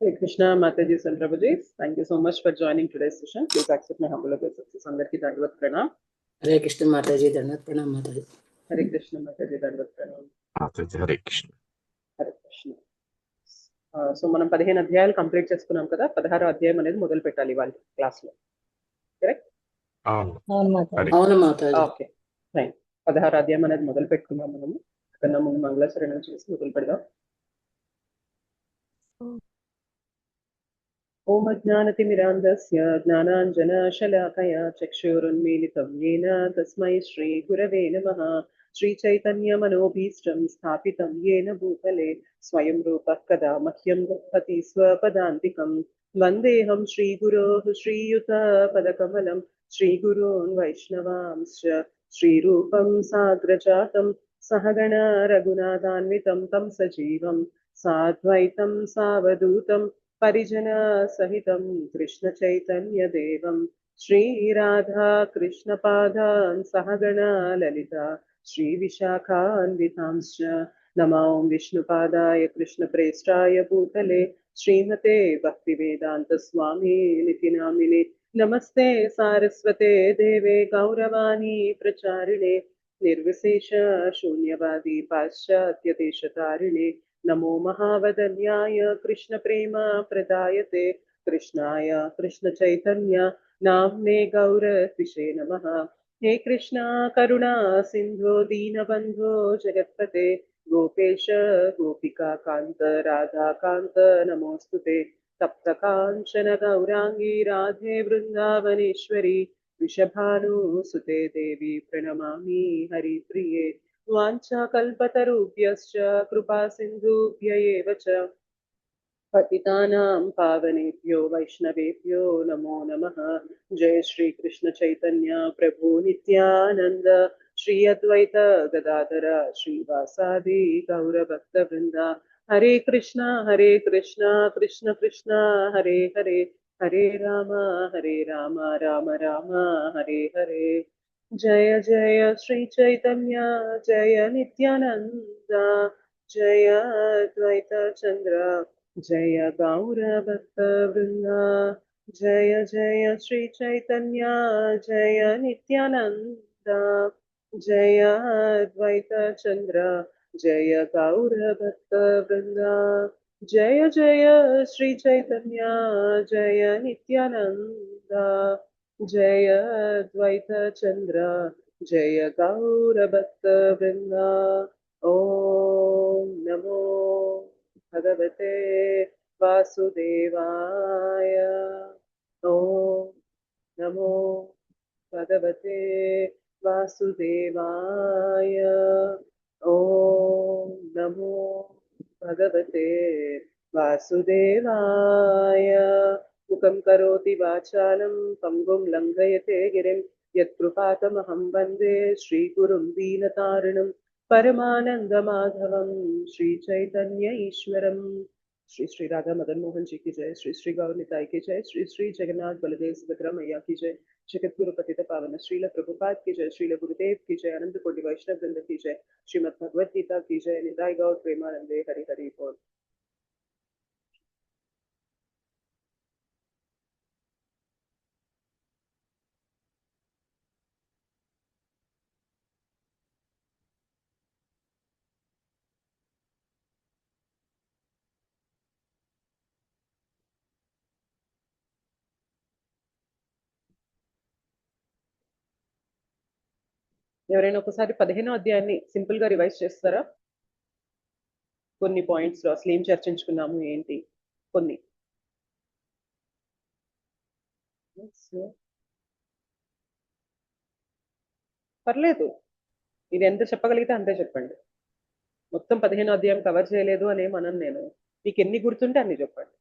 Hare Krishna, Mataji and Prabhuji. Thank you so much for joining today's session. Please accept my humble obeisances. Andarki Dandavat Pranam. हरे कृष्ण माताजी, धन्यवाद, प्रणाम माताजी। Hare Krishna, Mataji Dandavat Pranam. Hare Krishna. Hare Krishna. So మనం 15 అధ్యాయాలు complete చేసుకున్నాం కదా. 16వ అధ్యాయం అనేది మొదలు పెట్టాలి వాళ్ళ క్లాస్ లో. కరెక్ట్? అవును. అవును మాతాజీ. Okay, fine. 16వ అధ్యాయం అనేది మొదలు పెట్టుకున్నాం మనము. కన్నా ముందు మంగళాచరణం చేసి మొదలు పెడదాం. ఓం అజ్ఞానతిమిరాంధస్య జ్ఞానాంజనశలాకయా చక్షురున్మీలితం येन తస్మై శ్రీగురవే నమః. శ్రీచైతన్యమనోభీష్టం స్థాపితం येन భూతలే స్వయం రూపः కదా మహ్యం దత్తతి స్వపదాంతికం. వందేహం శ్రీగురోః శ్రీయుతపదకమలం శ్రీగురోన్ వైష్ణవాంశ్చ శ్రీరూపం సాగ్రజాతం సహగణ రఘునాథాన్వితం తం సజీవం సాద్వైతం సావధూతం परिजन सहितं कृष्ण चैतन्य देवं श्रीराधा कृष्ण पादान् सहगण ललिता श्रीविशाखान्वितांश्च नमो विष्णुपादाय कृष्णप्रेष्ठाय भूतले श्रीमते भक्तिवेदांत स्वामी निति नामिने नमस्ते सारस्वते देवे गौरवाणी प्रचारिणे निर्विशेष शून्यवादी पाश्चात्य देशतारिणे नमो महावदन्याय कृष्ण प्रेम प्रदायते कृष्णाय कृष्ण चैतन्य नाम्ने गौरतिशे नमः। हे कृष्णा करुणा सिंधु दीनबंधो जगत्पते गोपेश गोपिका कांत राधा कांत नमोस्तुते तप्त कांचन गौरांगी राधे वृंदावनेश्वरी वृषभानुसुते देवी प्रणमामि हरिप्रिये। वाञ्छाकल्पतरुभ्यश्च कृपा सिन्धुभ्य एव च पतितानां पावनेभ्यो वैष्णवेभ्यो नमो नमः। जय श्री कृष्ण चैतन्य प्रभु नित्यानंद श्री अद्वैत गदाधर श्रीवासादि गौरभक्तवृंद। हरे कृष्णा कृष्ण कृष्ण हरे हरे, हरे राम राम राम हरे हरे। जय जय श्री चैतन्य जय नित्यानंद जय अद्वैत चंद्र जय गौर भक्त वृंदा। जय जय श्री चैतन्य जय नित्यानंद जय अद्वैत चंद्र जय गौर भक्त वृंदा। जय जय श्री चैतन्य जय नित्यानंद जय अद्वैत चंद्र जय गौर भक्त वृंदा। ओम नमो भगवते वासुदेवाय। ओम नमो भगवते वासुदेवाय। ओम नमो भगवते वासुदेवाय। मुखं करोति वाचालं पङ्गुं लङ्घयते गिरिं यत्कृपातमहं वन्दे श्रीगुरुं दीनतारिणं परमानन्दमाधवं श्रीचैतन्य ईश्वरम्। श्री श्री राधा मदन मोहन जी की जय। श्री श्री गौर निताई की जय। श्री श्री जगन्नाथ बलदेव सुभद्रा मैया की जय। जगत गुरु पतित पावन श्रील प्रभुपाद की जय। श्रील गुरुदेव की जय। अनंत कोटि वैष्णव वृंद की जय। श्रीमद् भगवद गीता की जय। निताई गौर प्रेमानंदे हरि हरि बोल। ఎవరైనా ఒకసారి 15వ అధ్యాయాన్ని సింపుల్ గా రివైజ్ చేస్తారా? కొన్ని పాయింట్స్ లో అసలు ఏం చర్చించుకున్నాము ఏంటి కొన్ని. పర్లేదు, ఇది ఎంత చెప్పగలిగితే అంతే చెప్పండి. మొత్తం 15వ అధ్యాయం కవర్ చేయలేదు అనేమనను నేను. మీకు ఎన్ని గుర్తుంటే అన్ని చెప్పండి.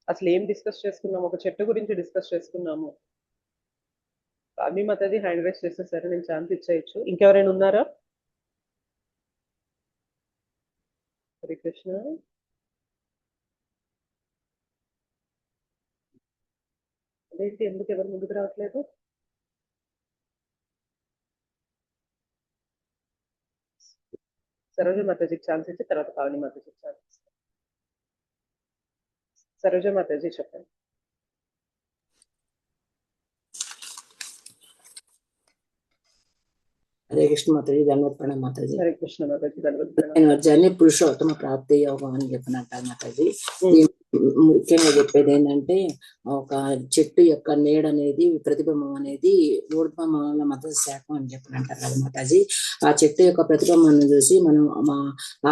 అసలు ఏం డిస్కస్ చేసుకున్నాము? ఒక చెట్టు గురించి డిస్కస్ చేసుకున్నాము. అభిమతది హ్యాండ్ రైస్ చేసేసరి నేను ఛాన్స్ ఇచ్చేయచ్చు. ఇంకెవరైనా ఉన్నారా? హరే కృష్ణ. అదేంటి, ఎందుకు ఎవరు ముందుకు రావట్లేదు? సరోజ మాతాజీకి ఛాన్స్ ఇచ్చి తర్వాత పావని మాతాజీకి ఛాన్స్ ఇస్తాను. సరోజ మాతాజీ చెప్పండి. హరే కృష్ణ మాతాజీ, ధన్యవాద ప్రణామ్ మాతాజీ. హరే కృష్ణ మాతాజీ, ధన్యవాద ప్రణామ్. వర్జాన్ని పురుషోత్తమ ప్రాప్తి యోగం అని చెప్పినట్టు మాతాజీ. ముఖ్యంగా చెప్పేది ఏంటంటే, ఒక చెట్టు యొక్క నీడ అనేది, ప్రతిబింబం అనేది ఊర్ధ్వమాల మత శాఖం అని చెప్పినట్టారు కదా మాతాజీ. ఆ చెట్టు యొక్క ప్రతిబింబాన్ని చూసి మనం మా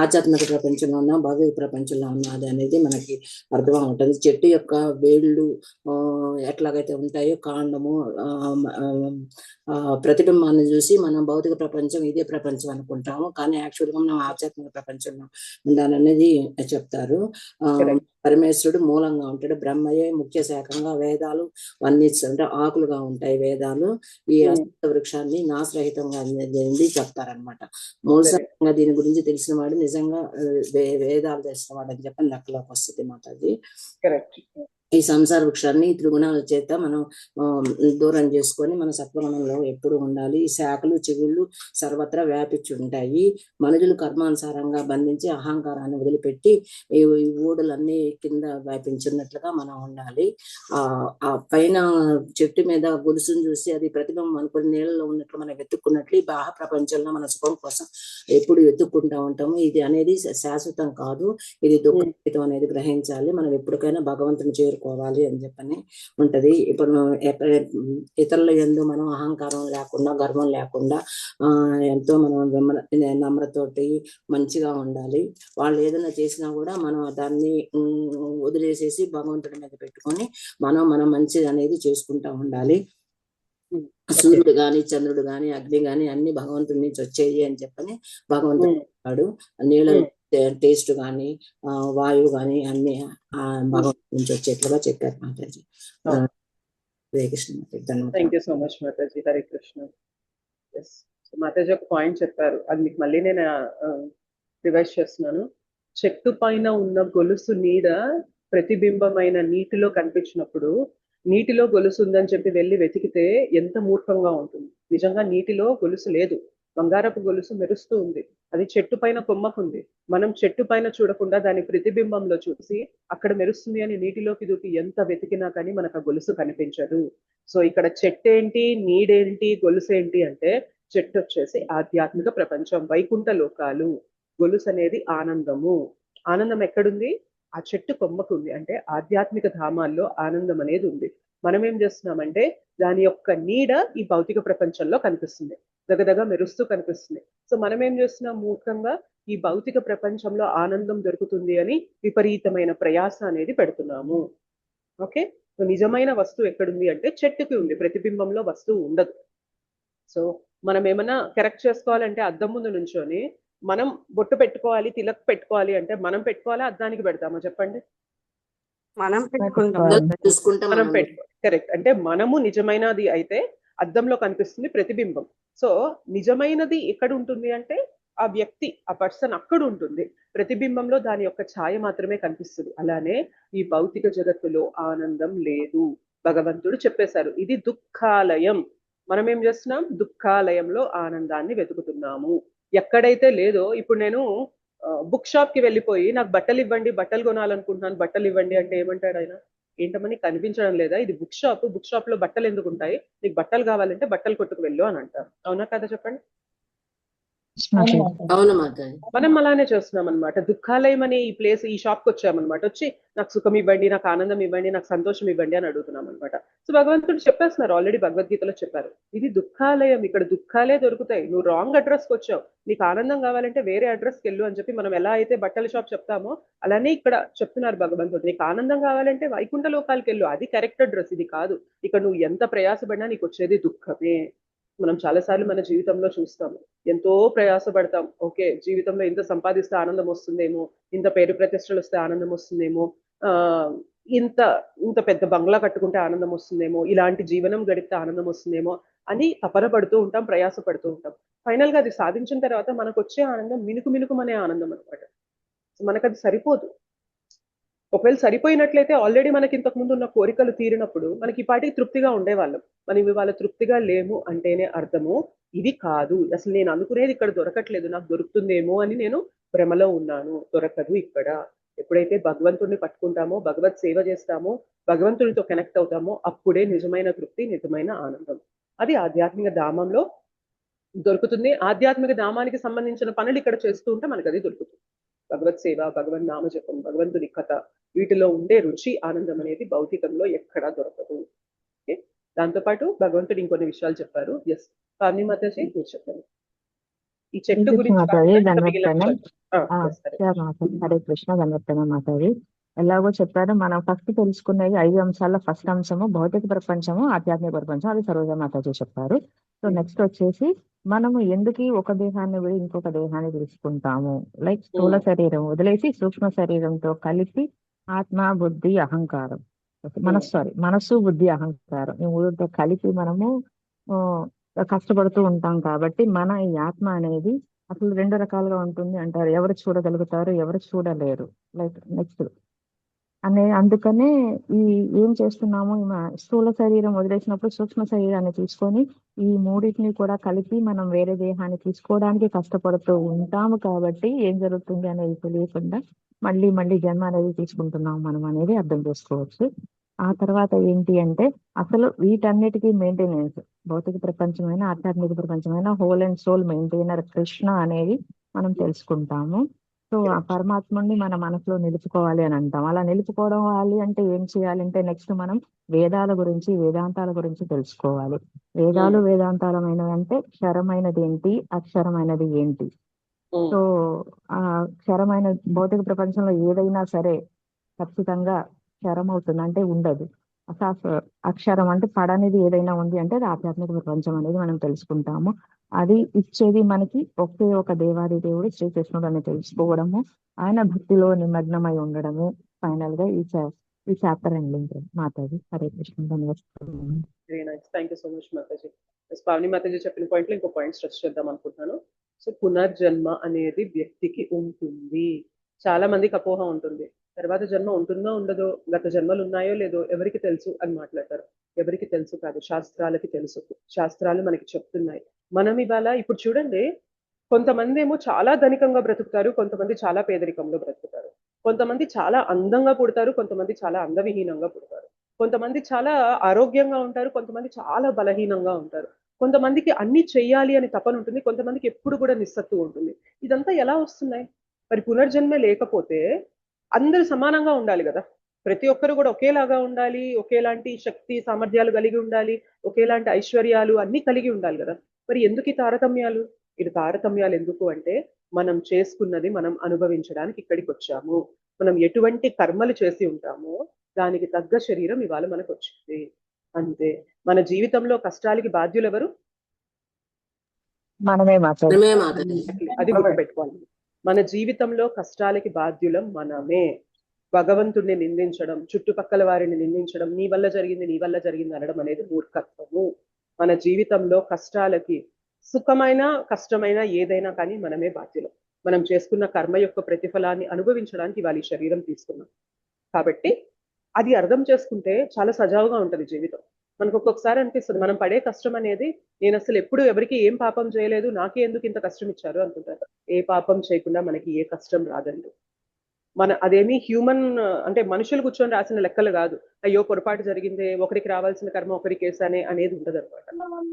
ఆధ్యాత్మిక ప్రపంచంలో ఉన్న, భౌతిక ప్రపంచంలో ఉన్నది అనేది మనకి అర్థం ఉంటుంది. చెట్టు యొక్క వేళ్ళు ఎట్లాగైతే ఉంటాయో, కాండము, ప్రతిబింబాన్ని చూసి మనం భౌతిక ప్రపంచం ఇదే ప్రపంచం అనుకుంటాము, కానీ యాక్చువల్ గా మనం ఆధ్యాత్మిక ప్రపంచంలో ఉండాలనేది చెప్తారు. పరమేశ్వరుడు మూలంగా ఉంటాడు, బ్రహ్మయే ముఖ్య శాఖంగా, వేదాలు అన్ని అంటే ఆకులుగా ఉంటాయి వేదాలు. ఈ అస్త వృక్షాన్ని నాశరహితంగా అనేది చెప్తారనమాట. మూలసంగా దీని గురించి తెలిసిన వాడు నిజంగా వేదాలు తెలిసిన వాడు అని చెప్పి లెక్కలోకి వస్తుంది మాతాజీ. ఈ సంసార వృక్షాన్ని త్రిగుణాల చేత మనం దూరం చేసుకొని మన సత్వగుణంలో ఎప్పుడు ఉండాలి. ఈ శాఖలు చిగుళ్ళు సర్వత్రా వ్యాపించి ఉంటాయి. మనుషులు కర్మానుసారంగా బంధించి అహంకారాన్ని వదిలిపెట్టి ఈ ఊడలన్నీ కింద వ్యాపించున్నట్లుగా మనం ఉండాలి. ఆ పైన చెట్టు మీద గొలుసును చూసి అది ప్రతిబింబం అనుకుని నీళ్ళలో ఉన్నట్లు మనం వెతుక్కున్నట్లు ఈ బాహ ప్రపంచంలో మన సుఖం కోసం ఎప్పుడు వెతుక్కుంటా ఉంటాము. ఇది అనేది శాశ్వతం కాదు, ఇది దుఃఖం అనేది గ్రహించాలి. మనం ఎప్పటికైనా భగవంతుని చేరుకోవాలి అని చెప్పని ఉంటది. ఇప్పుడు ఇతరుల యందు మనం అహంకారం లేకుండా, గర్వం లేకుండా ఎంతో మనం నమ్రతోటి మంచిగా ఉండాలి. వాళ్ళు ఏదైనా చేసినా కూడా మనం దాన్ని వదిలేసేసి భగవంతుడి మీద పెట్టుకొని మనం మంచిది అనేది చేసుకుంటా ఉండాలి. సూర్యుడు గాని, చంద్రుడు గాని, అగ్ని గాని అన్ని భగవంతుడి నుంచి వచ్చేయి అని చెప్పని భగవంతుడు నీళ్ళ టేస్ట్ గాని, వాయువు గాని అన్ని భగవంతుడి నుంచి వచ్చేట్లుగా చెప్పారు Mataji. Hare Krishna Mataji. Thank you so much Mataji. Hare Krishna. Mataji ఒక పాయింట్ చెప్పారు, అది మీకు మళ్ళీ నేను రివైజ్ చేస్తున్నాను. చెట్టు పైన ఉన్న గొలుసు నీడ ప్రతిబింబమైన నీటిలో కనిపించినప్పుడు, నీటిలో గొలుసు ఉందని చెప్పి వెళ్ళి వెతికితే ఎంత మూర్ఖంగా ఉంటుంది. నిజంగా నీటిలో గొలుసు లేదు, బంగారపు గొలుసు మెరుస్తూ ఉంది. అది చెట్టు పైన కొమ్మకుంది. మనం చెట్టు పైన చూడకుండా దాని ప్రతిబింబంలో చూసి అక్కడ మెరుస్తుంది అని నీటిలోకి దూకి ఎంత వెతికినా కానీ మనకు ఆ గొలుసు కనిపించదు. సో ఇక్కడ చెట్టు ఏంటి, నీడేంటి, గొలుసు ఏంటి అంటే, చెట్టు వచ్చేసి ఆధ్యాత్మిక ప్రపంచం, వైకుంఠ లోకాలు. గొలుసు అనేది ఆనందము. ఆనందం ఎక్కడుంది? ఆ చెట్టు కొమ్మకుంది. అంటే ఆధ్యాత్మిక ధామాల్లో ఆనందం అనేది ఉంది. మనం ఏం చేస్తున్నామంటే దాని యొక్క నీడ ఈ భౌతిక ప్రపంచంలో కనిపిస్తుంది, దగదగ మెరుస్తూ కనిపిస్తుంది. సో మనం ఏం చేస్తున్నాం, మూర్ఖంగా ఈ భౌతిక ప్రపంచంలో ఆనందం దొరుకుతుంది అని విపరీతమైన ప్రయాస అనేది పెడుతున్నాము. ఓకే, సో నిజమైన వస్తువు ఎక్కడుంది అంటే చెట్టుకి ఉంది, ప్రతిబింబంలో వస్తువు ఉండదు. సో మనం ఏమైనా కరెక్ట్ చేసుకోవాలంటే అద్దం ముందు నుంచొని మనం బొట్టు పెట్టుకోవాలి, తిలక్ పెట్టుకోవాలి అంటే మనం పెట్టుకోవాలా, అద్దానికి పెడతామా చెప్పండి? మనం కరెక్ట్. అంటే మనము నిజమైనది అయితే అద్దంలో కనిపిస్తుంది ప్రతిబింబం. సో నిజమైనది ఎక్కడ ఉంటుంది అంటే ఆ వ్యక్తి, ఆ పర్సన్ అక్కడ ఉంటుంది. ప్రతిబింబంలో దాని యొక్క ఛాయ మాత్రమే కనిపిస్తుంది. అలానే ఈ భౌతిక జగత్తులో ఆనందం లేదు. భగవంతుడు చెప్పేశారు, ఇది దుఃఖాలయం. మనం ఏం చేస్తున్నాం, దుఃఖాలయంలో ఆనందాన్ని వెతుకుతున్నాము. ఎక్కడైతే లేదో, ఇప్పుడు నేను బుక్ షాప్ కి వెళ్ళిపోయి నాకు బట్టలు ఇవ్వండి, బట్టలు కొనాలనుకుంటున్నాను, బట్టలు ఇవ్వండి అంటే ఏమంటాడు ఆయన? ఏంటమని కనిపించడం లేదా? ఇది బుక్ షాప్, బుక్ షాప్ లో బట్టలు ఎందుకు ఉంటాయి, నీకు బట్టలు కావాలంటే బట్టలు కొట్టుకు వెళ్ళు అని అంటారు. అవునా కదా చెప్పండి? మనం అలానే చేస్తున్నాం అనమాట. దుఃఖాలయం అనే ఈ ప్లేస్, ఈ షాప్ కి వచ్చామన్నమాట. వచ్చి నాకు సుఖం ఇవ్వండి, నాకు ఆనందం ఇవ్వండి, నాకు సంతోషం ఇవ్వండి అని అడుగుతున్నాం అనమాట. సో భగవంతుడు చెప్పేస్తున్నారు, ఆల్రెడీ భగవద్గీతలో చెప్పారు, ఇది దుఃఖాలయం, ఇక్కడ దుఃఖాలే దొరుకుతాయి. నువ్వు రాంగ్ అడ్రస్ కి వచ్చావు, నీకు ఆనందం కావాలంటే వేరే అడ్రస్కి వెళ్ళు అని చెప్పి మనం ఎలా అయితే బట్టల షాప్ చెప్తామో అలానే ఇక్కడ చెప్తున్నారు భగవంతుడు, నీకు ఆనందం కావాలంటే వైకుంఠ లోకాలకు వెళ్ళు, అది కరెక్ట్ అడ్రస్, ఇది కాదు. ఇక్కడ నువ్వు ఎంత ప్రయాసపడినా నీకు వచ్చేది దుఃఖమే. మనం చాలాసార్లు మన జీవితంలో చూస్తాము, ఎంతో ప్రయాసపడతాం. ఓకే, జీవితంలో ఇంత సంపాదిస్తే ఆనందం వస్తుందేమో, ఇంత పేరు ప్రతిష్టలు వస్తే ఆనందం వస్తుందేమో, ఇంత ఇంత పెద్ద బంగ్లా కట్టుకుంటే ఆనందం వస్తుందేమో, ఇలాంటి జీవనం గడిపితే ఆనందం వస్తుందేమో అని తపన పడుతూ ఉంటాం, ప్రయాసపడుతూ ఉంటాం. ఫైనల్ గా అది సాధించిన తర్వాత మనకు వచ్చే ఆనందం మినుకు మినుకుమనే ఆనందం అనమాట. మనకు అది సరిపోదు. ఒకవేళ సరిపోయినట్లయితే ఆల్రెడీ మనకి ఇంతకు ముందు ఉన్న కోరికలు తీరినప్పుడు మనకి ఈ పాటికి తృప్తిగా ఉండేవాళ్ళం. మనం ఇవాళ తృప్తిగా లేము అంటేనే అర్థము ఇది కాదు, అసలు నేను అనుకునేది ఇక్కడ దొరకట్లేదు, నాకు దొరుకుతుందేమో అని నేను భ్రమలో ఉన్నాను, దొరకదు ఇక్కడ. ఎప్పుడైతే భగవంతుడిని పట్టుకుంటామో, భగవత్ సేవ చేస్తామో, భగవంతుడితో కనెక్ట్ అవుతామో, అప్పుడే నిజమైన తృప్తి, నిజమైన ఆనందం. అది ఆధ్యాత్మిక ధామంలో దొరుకుతుంది. ఆధ్యాత్మిక ధామానికి సంబంధించిన పనులు ఇక్కడ చేస్తూ ఉంటే మనకు అది దొరుకుతుంది. భగవత్ సేవ, భగవన్ నామజపం, భగవంతుని కథ, వీటిలో ఉండే రుచి, ఆనందం అనేది భౌతికంలో ఎక్కడా దొరకదు. ఓకే, దాంతోపాటు భగవంతుడు ఇంకొన్ని విషయాలు చెప్పారు. ఎస్, పావని మాతాజీ మీరు చెప్పండి. ఈ చెట్టు గురించి మాతాజీ కాకుండా మిగిలిన ధన్వర్తనం. విషయాలు. yes, సరే. హరే కృష్ణ ధన్వర్తనం మాతాజీ. ఎలాగో చెప్పారు, మనం ఫస్ట్ తెలుసుకునేది 5 అంశాల్లో ఫస్ట్ అంశము భౌతిక ప్రపంచము, ఆధ్యాత్మిక ప్రపంచం. అది సరోజ మాతాజీ చెప్పారు. సో నెక్స్ట్ వచ్చేసి మనము ఎందుకు ఒక దేహాన్ని విడి ఇంకొక దేహాన్ని తీసుకుంటాము, లైక్ స్థూల శరీరం వదిలేసి సూక్ష్మ శరీరంతో కలిపి ఆత్మ, బుద్ధి, అహంకారం, మనస్సు, బుద్ధి, అహంకారం ఈ మూడుతో కలిపి మనము కష్టపడుతూ ఉంటాం. కాబట్టి మన ఈ ఆత్మ అనేది అసలు 2 రకాలుగా ఉంటుంది అంటారు. ఎవరు చూడగలుగుతారు, ఎవరు చూడలేరు. లైక్ నెక్స్ట్ అందుకనే ఈ ఏం చేస్తున్నాము, స్థూల శరీరం వదిలేసినప్పుడు సూక్ష్మ శరీరాన్ని తీసుకొని ఈ మూడింటిని కూడా కలిపి మనం వేరే దేహాన్ని తీసుకోవడానికి కష్టపడుతూ ఉంటాము. కాబట్టి ఏం జరుగుతుంది అనేది తెలియకుండా మళ్ళీ మళ్ళీ జన్మ అనేది తీసుకుంటున్నాం మనం అనేది అర్థం చేసుకోవచ్చు. ఆ తర్వాత ఏంటి అంటే అసలు వీటన్నిటికీ మెయింటెనెన్స్, భౌతిక ప్రపంచమైన ఆధ్యాత్మిక ప్రపంచమైన whole and soul maintainer Krishna అనేది మనం తెలుసుకుంటాము. సో ఆ పరమాత్ముడిని మన మనసులో నిలుపుకోవాలి అని అంటాం. అలా నిలుపుకోవాలి అంటే ఏం చేయాలంటే నెక్స్ట్ మనం వేదాల గురించి, వేదాంతాల గురించి తెలుసుకోవాలి. వేదాలు వేదాంతాలమైనవి అంటే క్షరమైనది ఏంటి, అక్షరమైనది ఏంటి. సో ఆ క్షరమైన భౌతిక ప్రపంచంలో ఏదైనా సరే ఖచ్చితంగా క్షరం అవుతుంది అంటే ఉండదు. అక్షరం అంటే పడనేది ఏదైనా ఉంది అంటే అది ఆధ్యాత్మిక ప్రపంచం అనేది మనం తెలుసుకుంటాము. అది ఇచ్చేది మనకి ఒకే ఒక దేవాది దేవుడు శ్రీకృష్ణుడు అని తెలుసుకోవడము, ఆయన భక్తిలో నిమగ్నమై ఉండడము ఫైనల్ గా ఈ చాప్టర్ ఎండింగ్. మాతాజీ హరే కృష్ణ ధన్యవాదాలు. Very nice, thank you so much Mataji. Pavani Mataji చెప్పిన పాయింట్లో ఇంకో పాయింట్ స్ట్రెస్ చేద్దాం అనుకుంటున్నాను. సో పునర్జన్మ అనేది వ్యక్తికి ఉంటుంది. చాలా మందికి అపోహ ఉంటుంది, తర్వాత జన్మ ఉంటుందో ఉండదో, గత జన్మలు ఉన్నాయో లేదో ఎవరికి తెలుసు అని మాట్లాడతారు. ఎవరికి తెలుసు కాదు, శాస్త్రాలకి తెలుసు. శాస్త్రాలు మనకి చెప్తున్నాయి. మనం ఇవాళ ఇప్పుడు చూడండి, కొంతమంది ఏమో చాలా ధనికంగా బ్రతుకుతారు, కొంతమంది చాలా పేదరికంలో బ్రతుకుతారు. కొంతమంది చాలా అందంగా పుడతారు, కొంతమంది చాలా అందవిహీనంగా పుడతారు. కొంతమంది చాలా ఆరోగ్యంగా ఉంటారు, కొంతమంది చాలా బలహీనంగా ఉంటారు. కొంతమందికి అన్ని చెయ్యాలి అని తపన ఉంటుంది, కొంతమందికి ఎప్పుడు కూడా నిస్సత్తు ఉంటుంది. ఇదంతా ఎలా వస్తున్నాయి? మరి పునర్జన్మే లేకపోతే అందరూ సమానంగా ఉండాలి కదా, ప్రతి ఒక్కరు కూడా ఒకేలాగా ఉండాలి, ఒకేలాంటి శక్తి సామర్థ్యాలు కలిగి ఉండాలి, ఒకేలాంటి ఐశ్వర్యాలు అన్ని కలిగి ఉండాలి కదా. మరి ఎందుకు ఈ తారతమ్యాలు? ఇది తారతమ్యాలు ఎందుకు అంటే మనం చేసుకున్నది మనం అనుభవించడానికి ఇక్కడికి వచ్చాము. మనం ఎటువంటి కర్మలు చేసి ఉంటామో దానికి తగ్గ శరీరం ఇవాళ మనకు వచ్చింది, అంతే. మన జీవితంలో కష్టాలకి బాధ్యులు ఎవరు? మనమే మాతాజీ. అది గుర్తుపెట్టుకోవాలి. మన జీవితంలో కష్టాలకి బాధ్యులం మనమే. భగవంతుడిని నిందించడం, చుట్టుపక్కల వారిని నిందించడం, నీ వల్ల జరిగింది అనడం అనేది మూర్ఖత్వము. మన జీవితంలో కష్టాలకి, సుఖమైన కష్టమైన ఏదైనా కానీ మనమే బాధ్యులం. మనం చేసుకున్న కర్మ యొక్క ప్రతిఫలాన్ని అనుభవించడానికి ఇవాళ ఈ శరీరం తీసుకున్నాం. కాబట్టి అది అర్థం చేసుకుంటే చాలా సజావుగా ఉంటది జీవితం. మనకు ఒక్కొక్కసారి అనిపిస్తుంది మనం పడే కష్టం అనేది, నేను అసలు ఎప్పుడు ఎవరికి ఏం పాపం చేయలేదు, నాకే ఎందుకు ఇంత కష్టం ఇచ్చారు అనుకుంటారు. ఏ పాపం చేయకుండా మనకి ఏ కష్టం రాదండి. అదేమి హ్యూమన్ అంటే మనుషులు కూర్చొని రాసిన లెక్కలు కాదు. అయ్యో పొరపాటు జరిగిందే, ఒకరికి రావాల్సిన కర్మ ఒకరికి వేసానే అనేది ఉండదు అనమాట.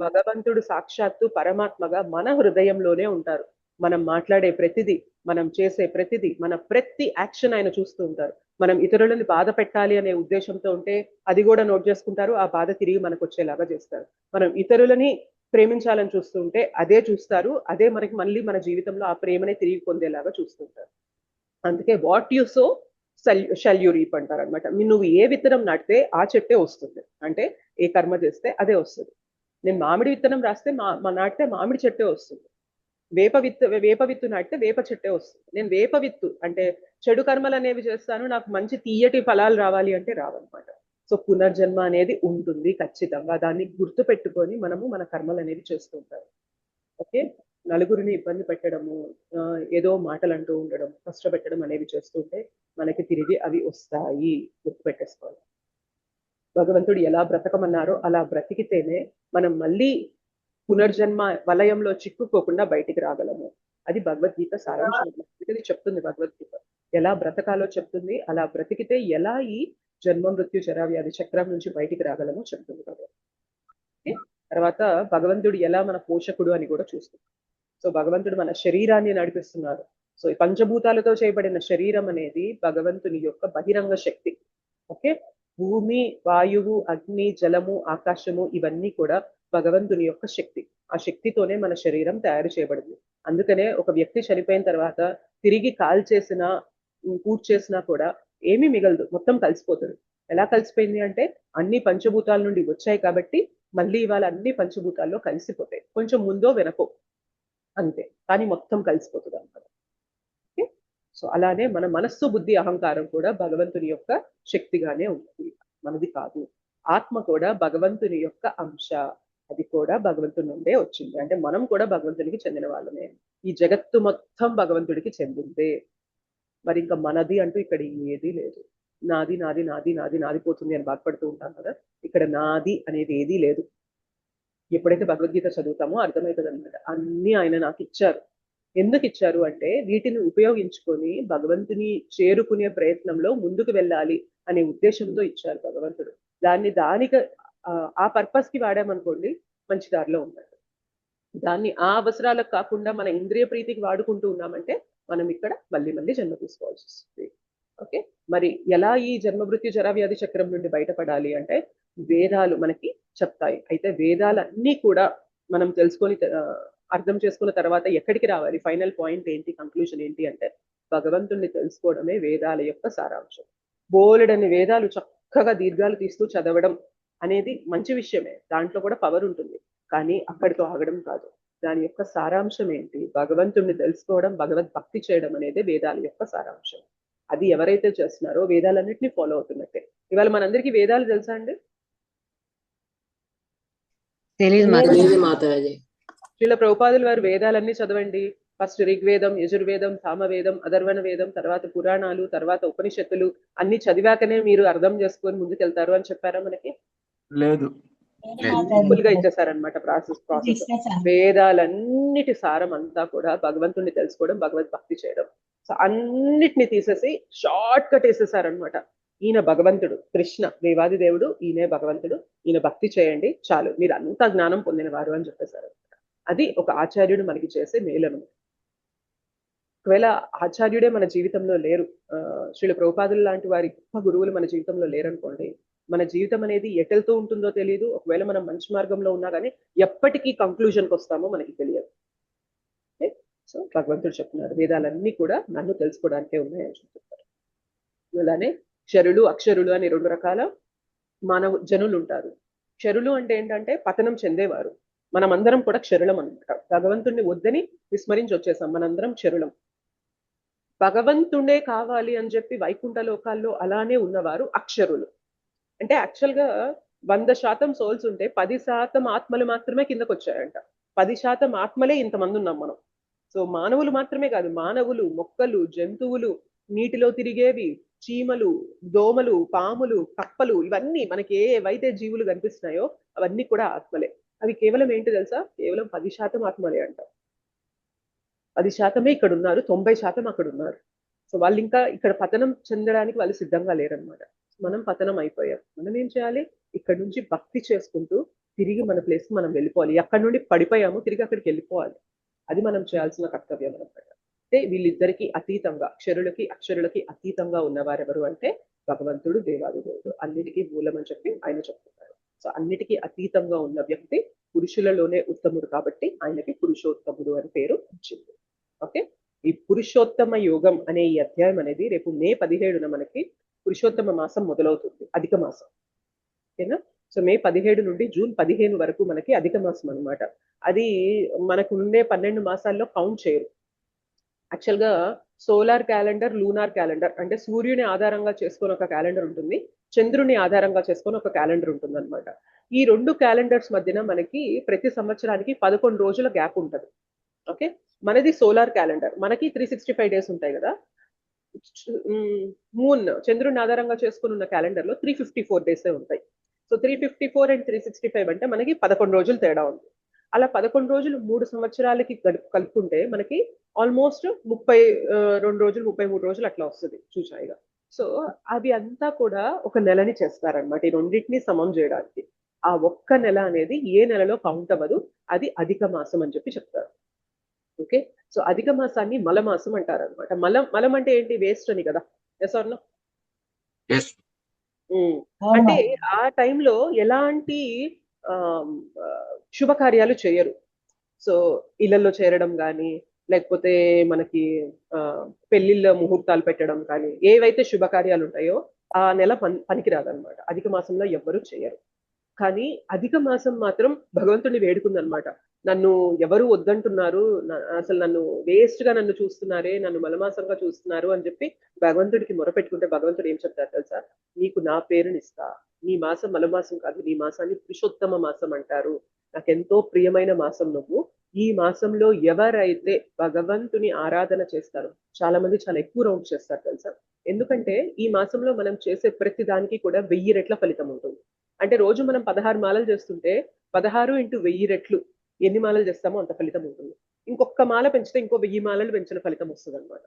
భగవంతుడు సాక్షాత్తు పరమాత్మగా మన హృదయంలోనే ఉంటారు. మనం మాట్లాడే ప్రతిదీ, మనం చేసే ప్రతిదీ, మన ప్రతి యాక్షన్ ఆయన చూస్తూ ఉంటారు. మనం ఇతరులని బాధ పెట్టాలి అనే ఉద్దేశంతో ఉంటే అది కూడా నోట్ చేసుకుంటారు, ఆ బాధ తిరిగి మనకు వచ్చేలాగా చేస్తారు. మనం ఇతరులని ప్రేమించాలని చూస్తూ ఉంటే అదే చూస్తారు, అదే మనకి మళ్ళీ మన జీవితంలో ఆ ప్రేమనే తిరిగి పొందేలాగా చూస్తుంటారు. అందుకే what you so shall you reap అంటారు అనమాట. నువ్వు ఏ విత్తనం నాటితే ఆ చెట్టే వస్తుంది, అంటే ఏ కర్మ చేస్తే అదే వస్తుంది. నేను మామిడి విత్తనం రాస్తే నాటితే మామిడి చెట్టే వస్తుంది. వేప విత్తు నాటితే వేప చెట్టే వస్తుంది. నేను వేప విత్తు అంటే చెడు కర్మలు అనేవి చేస్తాను, నాకు మంచి తీయటి ఫలాలు రావాలి అంటే రావన్నమాట. సో పునర్జన్మ అనేది ఉంటుంది ఖచ్చితంగా. దాన్ని గుర్తు పెట్టుకొని మనము మన కర్మలు అనేవి చేస్తూ ఉంటారు. ఓకే, నలుగురిని ఇబ్బంది పెట్టడము, ఏదో మాటలు అంటూ ఉండడం, కష్టపెట్టడం అనేవి చేస్తుంటే మనకి తిరిగి అవి వస్తాయి, గుర్తుపెట్టేసుకోవాలి. భగవంతుడు ఎలా బ్రతకమన్నారో అలా బ్రతికితేనే మనం మళ్ళీ పునర్జన్మ వలయంలో చిక్కుకోకుండా బయటికి రాగలము. అది భగవద్గీత సారాంశం, ఇది చెప్తుంది భగవద్గీత. ఎలా బ్రతకాలో చెప్తుంది. అలా బ్రతికితే ఎలా ఈ జన్మ మృత్యు జరా వ్యాధి చక్రం నుంచి బయటికి రాగలమో చెప్తుంది కదా. తర్వాత భగవంతుడు ఎలా మన పోషకుడు అని కూడా చూస్తుంది. సో భగవంతుడు మన శరీరాన్ని నడిపిస్తున్నారు. సో ఈ పంచభూతాలతో చేయబడిన శరీరం అనేది భగవంతుని యొక్క బహిరంగ శక్తి. ఓకే, భూమి, వాయువు, అగ్ని, జలము, ఆకాశము ఇవన్నీ కూడా భగవంతుని యొక్క శక్తి. ఆ శక్తితోనే మన శరీరం తయారు చేయబడింది. అందుకనే ఒక వ్యక్తి చనిపోయిన తర్వాత తిరిగి కాల్చేసినా పూడ్చేసినా కూడా ఏమీ మిగలదు, మొత్తం కలిసిపోతుంది. ఎలా కలిసిపోయింది అంటే అన్ని పంచభూతాల నుండి వచ్చాయి కాబట్టి మళ్ళీ ఇవాళ అన్ని పంచభూతాల్లో కలిసిపోతాయి, కొంచెం ముందో వెనకో అంతే, కానీ మొత్తం కలిసిపోతుంది అన్నమాట. ఓకే, సో అలానే మన మనస్సు, బుద్ధి, అహంకారం కూడా భగవంతుని యొక్క శక్తిగానే ఉంటుంది, మనది కాదు. ఆత్మ కూడా భగవంతుని యొక్క అంశ, అది కూడా భగవంతుని నుండే వచ్చింది. అంటే మనం కూడా భగవంతునికి చెందిన వాళ్ళమే. ఈ జగత్తు మొత్తం భగవంతుడికి చెందిందే. మరి ఇంకా మనది అంటూ ఇక్కడ ఏదీ లేదు. నాది నాది నాది నాది నాదిపోతుంది అని బాధపడుతూ ఉంటాం కదా, ఇక్కడ నాది అనేది ఏదీ లేదు. ఎప్పుడైతే భగవద్గీత చదువుతామో అర్థమవుతుంది అనమాట. అన్ని ఆయన నాకు ఇచ్చారు. ఎందుకు ఇచ్చారు అంటే వీటిని ఉపయోగించుకొని భగవంతుని చేరుకునే ప్రయత్నంలో ముందుకు వెళ్ళాలి అనే ఉద్దేశంతో ఇచ్చారు భగవంతుడు. దానికి ఆ పర్పస్ కి వాడామనుకోండి మంచి దారిలో ఉన్నాడు. దాన్ని ఆ అవసరాలకు కాకుండా మన ఇంద్రియ ప్రీతికి వాడుకుంటూ ఉన్నామంటే మనం ఇక్కడ మళ్ళీ మళ్ళీ జన్మ తీసుకోవాల్సి వస్తుంది. ఓకే, మరి ఎలా ఈ జన్మమృత్యు జరా వ్యాధి చక్రం నుండి బయటపడాలి అంటే వేదాలు మనకి చెప్తాయి. అయితే వేదాలన్నీ కూడా మనం తెలుసుకొని అర్థం చేసుకున్న తర్వాత ఎక్కడికి రావాలి, ఫైనల్ పాయింట్ ఏంటి, కంక్లూజన్ ఏంటి అంటే భగవంతుణ్ణి తెలుసుకోవడమే వేదాల యొక్క సారాంశం. బోలెడని వేదాలు చక్కగా దీర్ఘాలు తీస్తూ చదవడం అనేది మంచి విషయమే, దాంట్లో కూడా పవర్ ఉంటుంది. కానీ అక్కడితో ఆగడం కాదు. దాని యొక్క సారాంశం ఏంటి, భగవంతుణ్ణి తెలుసుకోవడం, భగవద్భక్తి చేయడం అనేది వేదాల యొక్క సారాంశం. అది ఎవరైతే చేస్తున్నారో వేదాలన్నింటినీ ఫాలో అవుతున్నట్టే. ఇవాళ మనందరికీ వేదాలు తెలుసా అండి? తెలియదు మాతాజీ. శ్రీల ప్రభుపాదుల వారు వేదాలన్నీ చదవండి. ఫస్ట్ ఋగ్వేదం, యజుర్వేదం, సామవేదం, అధర్వణ వేదం, తర్వాత పురాణాలు, తర్వాత ఉపనిషత్తులు అన్ని చదివాకనే మీరు అర్థం చేసుకొని ముందుకెళ్తారు అని చెప్పారా మనకి? లేదు, సింపుల్ గా ఇచ్చేసారనమాట ప్రాసెస్. వేదాలన్నిటి సారం అంతా కూడా భగవంతుణ్ణి తెలుసుకోవడం, భగవద్భక్తి చేయడం. సో అన్నిటిని తీసేసి షార్ట్ కట్ వేసేసారనమాట. ఈయన భగవంతుడు, కృష్ణ దేవాది దేవుడు, ఈయనే భగవంతుడు, ఈయన భక్తి చేయండి చాలు, మీరు అంతా జ్ఞానం పొందిన వారు అని చెప్పేశారు. అది ఒక ఆచార్యుడు మనకి చేసే మేలను. ఒకవేళ ఆచార్యుడే మన జీవితంలో లేరు, శ్రీల ప్రభుపాదులు లాంటి వారి గొప్ప గురువులు మన జీవితంలో లేరనుకోండి, మన జీవితం అనేది ఎటెళ్తూ ఉంటుందో తెలియదు. ఒకవేళ మనం మంచి మార్గంలో ఉన్నా కానీ ఎప్పటికీ కంక్లూజన్కి వస్తామో మనకి తెలియదు. సో భగవంతుడు చెప్తున్నారు వేదాలన్నీ కూడా నన్ను తెలుసుకోవడానికే ఉన్నాయని చెప్తున్నారు. అలానే క్షరులు, అక్షరులు అని రెండు రకాల మానవ జనులు ఉంటారు. క్షరులు అంటే ఏంటంటే పతనం చెందేవారు. మనమందరం కూడా క్షరులం అనమాట. భగవంతుడిని వద్దని విస్మరించి వచ్చేసాం, మనందరం క్షరులం. భగవంతుడే కావాలి అని చెప్పి వైకుంఠ లోకాల్లో అలానే ఉన్నవారు అక్షరులు. అంటే యాక్చువల్ గా 100% సోల్స్ ఉంటే 10% ఆత్మలు మాత్రమే కిందకు వచ్చాయంట. 10% ఆత్మలే ఇంతమంది ఉన్నాం మనం. సో మానవులు మాత్రమే కాదు, మానవులు, మొక్కలు, జంతువులు, నీటిలో తిరిగేవి, చీమలు, దోమలు, పాములు, కప్పలు, ఇవన్నీ మనకి ఏవైతే జీవులు కనిపిస్తున్నాయో అవన్నీ కూడా ఆత్మలే. అవి కేవలం ఏంటి తెలుసా, కేవలం 10% ఆత్మలే అంట. 10% ఇక్కడ ఉన్నారు, 90% అక్కడ ఉన్నారు. సో వాళ్ళు ఇంకా ఇక్కడ పతనం చెందడానికి వాళ్ళు సిద్ధంగా లేరనమాట. మనం పతనం అయిపోయాం. మనం ఏం చేయాలి, ఇక్కడ నుంచి భక్తి చేసుకుంటూ తిరిగి మన ప్లేస్కి మనం వెళ్ళిపోవాలి. ఎక్కడి నుండి పడిపోయామో తిరిగి అక్కడికి వెళ్ళిపోవాలి. అది మనం చేయాల్సిన కర్తవ్యం అనమాట. అంటే వీళ్ళిద్దరికి అతీతంగా, క్షరులకి అక్షరులకి అతీతంగా ఉన్నవారెవరు అంటే భగవంతుడు, దేవాది దేవుడు, అన్నిటికీ మూలం అని చెప్పి ఆయన చెప్తున్నారు. సో అన్నిటికీ అతీతంగా ఉన్న వ్యక్తి పురుషులలోనే ఉత్తముడు కాబట్టి ఆయనకి పురుషోత్తముడు అని పేరు వచ్చింది. ఓకే, ఈ పురుషోత్తమ యోగం అనే ఈ అధ్యాయం అనేది రేపు మే 17న మనకి పురుషోత్తమ మాసం మొదలవుతుంది, అధిక మాసం. ఓకేనా? సో మే 17 నుండి జూన్ 15 వరకు మనకి అధిక మాసం అనమాట. అది మనకు ఉండే 12 మాసాల్లో కౌంట్ చేయరు. యాక్చువల్ గా సోలార్ క్యాలెండర్, లూనార్ క్యాలెండర్ అంటే సూర్యుని ఆధారంగా చేసుకొని ఒక క్యాలెండర్ ఉంటుంది, చంద్రుని ఆధారంగా చేసుకొని ఒక క్యాలెండర్ ఉంటుంది అనమాట. ఈ రెండు క్యాలెండర్స్ మధ్యన మనకి ప్రతి సంవత్సరానికి 11 రోజుల గ్యాప్ ఉంటుంది. ఓకే, మనది సోలార్ క్యాలెండర్, మనకి 365 డేస్ ఉంటాయి కదా. మూన్, చంద్రుని ఆధారంగా చేసుకుని ఉన్న క్యాలెండర్ లో 354 డేసే ఉంటాయి. సో 354 అండ్ 365 అంటే మనకి 11 రోజులు తేడా ఉంది. అలా 11 రోజులు 3 సంవత్సరాలకి కలుపుకుంటే మనకి ఆల్మోస్ట్ 32 రోజులు 33 రోజులు అట్లా వస్తుంది చూచాయిగా. సో అవి అంతా కూడా ఒక నెలని చేస్తారనమాట, ఈ రెండింటిని సమం చేయడానికి. ఆ ఒక్క నెల అనేది ఏ నెలలో కౌంట్ అవ్వదు, అది అధిక మాసం అని చెప్పి చెప్తారు. ఓకే, సో అధిక మాసాన్ని మలమాసం అంటారు అనమాట. మలం అంటే ఏంటి, వేస్ట్ అని కదా. Yes or no? ఎస్. అంటే ఆ టైంలో ఎలాంటి శుభకార్యాలు చేయరు. సో ఇళ్లలో చేరడం కానీ, లేకపోతే మనకి పెళ్లిళ్ళ ముహూర్తాలు పెట్టడం కానీ, ఏవైతే శుభకార్యాలు ఉంటాయో ఆ నెల పనికిరాదనమాట. అధిక మాసంలో ఎవ్వరూ చేయరు. కానీ అధిక మాసం మాత్రం భగవంతుడిని వేడుకుందనమాట. నన్ను ఎవరు వద్దంటున్నారు, అసలు నన్ను వేస్ట్ గా నన్ను చూస్తున్నారే, నన్ను మలమాసంగా చూస్తున్నారు అని చెప్పి భగవంతుడికి మొరపెట్టుకుంటే భగవంతుడు ఏం చెప్తారు తెలుసా, నీకు నా పేరునిస్తా, నీ మాసం మలమాసం కాదు, నీ మాసాన్ని పురుషోత్తమ మాసం అంటారు, నాకెంతో ప్రియమైన మాసం నువ్వు. ఈ మాసంలో ఎవరైతే భగవంతుని ఆరాధన చేస్తారో, చాలా మంది చాలా ఎక్కువ రౌండ్ చేస్తారు తెలుసా. ఎందుకంటే ఈ మాసంలో మనం చేసే ప్రతి దానికి కూడా 1000 రెట్ల ఫలితం ఉంటుంది. అంటే రోజు మనం 16 మాలలు చేస్తుంటే 16 × 1000 రెట్లు ఎన్ని మాలలు చేస్తామో అంత ఫలితం ఉంటుంది. ఇంకొక మాల పెంచితే ఇంకో 1000 మాలలు పెంచిన ఫలితం వస్తుంది అనమాట.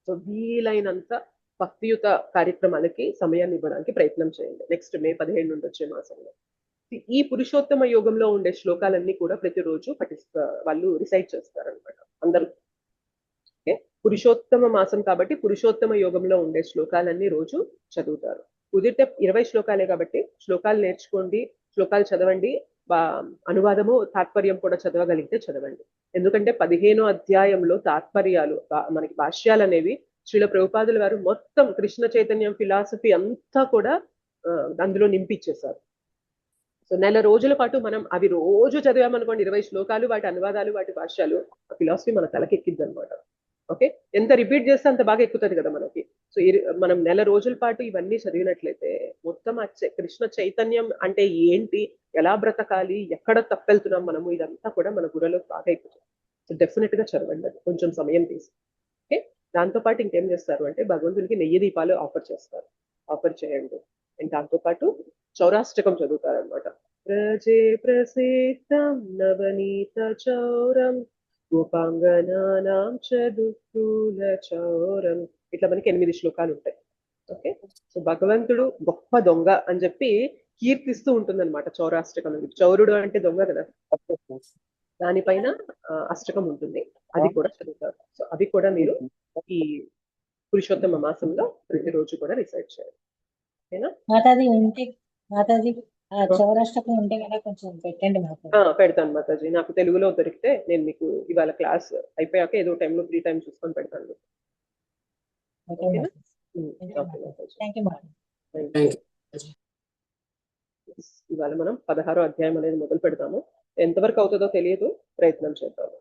సో వీలైనంత భక్తియుత కార్యక్రమాలకి సమయాన్ని ఇవ్వడానికి ప్రయత్నం చేయండి నెక్స్ట్ మే 17 నుండి వచ్చే మాసంలో. ఈ పురుషోత్తమ యోగంలో ఉండే శ్లోకాలన్నీ కూడా ప్రతిరోజు వాళ్ళు రిసైట్ చేస్తారనమాట అందరూ. ఓకే, పురుషోత్తమ మాసం కాబట్టి పురుషోత్తమ యోగంలో ఉండే శ్లోకాలన్నీ రోజు చదువుతారు. కుదిరితే 20 శ్లోకాలే కాబట్టి శ్లోకాలు నేర్చుకోండి, శ్లోకాలు చదవండి, అనువాదము తాత్పర్యం కూడా చదవగలిగితే చదవండి. ఎందుకంటే 15వ అధ్యాయంలో తాత్పర్యాలు మనకి భాష్యాలు అనేవి శ్రీల ప్రభుపాదుల వారు మొత్తం కృష్ణ చైతన్యం ఫిలాసఫీ అంతా కూడా అందులో నింపిచ్చేశారు. సో నెల రోజుల పాటు మనం అవి రోజు చదివామనుకోండి, 20 శ్లోకాలు, వాటి అనువాదాలు, వాటి భాష్యాలు, ఆ ఫిలాసఫీ మన తలకెక్కిద్ది అనమాట. ఓకే, ఎంత రిపీట్ చేస్తే అంత బాగా ఎక్కుతుంది కదా మనకి. సో మనం నెల రోజుల పాటు ఇవన్నీ చదివినట్లయితే మొత్తం కృష్ణ చైతన్యం అంటే ఏంటి, ఎలా బ్రతకాలి, ఎక్కడ తప్పెళ్తున్నాం మనము, ఇదంతా కూడా మన బుర్రలో బాగా ఎక్కుతుంది. సో డెఫినెట్ గా చదవండి అది కొంచెం సమయం తీసి. ఓకే, దాంతోపాటు ఇంకేం చేస్తారు అంటే భగవంతునికి నెయ్యి దీపాలు ఆఫర్ చేయండి. అండ్ దాంతోపాటు చౌరాష్టకం చదువుతారనమాట. ప్రజే ప్రసిద్ధం నవనీత చౌరం గోపాంగనానాం చదుకుల చౌరం, ఇట్లా మనకి 8 శ్లోకాలు ఉంటాయి. ఓకే, సో భగవంతుడు గొప్ప దొంగ అని చెప్పి కీర్తిస్తూ ఉంటుంది అనమాట చౌరాష్టకం. చౌరుడు అంటే దొంగ కదా, దానిపైన అష్టకం ఉంటుంది, అది కూడా చదువుతారు. సో అవి కూడా మీరు ఈ పురుషోత్తమ మాసంలో ప్రతిరోజు కూడా రిసైట్ చేయాలి. ఓకేనా మాతాజీ చౌరాష్టకం ఉంటే కదా కొంచెం పెట్టండి మాకు. పెడతాను మాతాజీ, నాకు తెలుగులో దొరికితే నేను మీకు ఇవాళ క్లాస్ అయిపోయాక ఏదో టైంలో ఫ్రీ టైం చూసుకొని పెడతాను. ఇవాళ మనం 16వ అధ్యాయం అనేది మొదలు పెడతాము. ఎంతవరకు అవుతుందో తెలియదు, ప్రయత్నం చేద్దాము.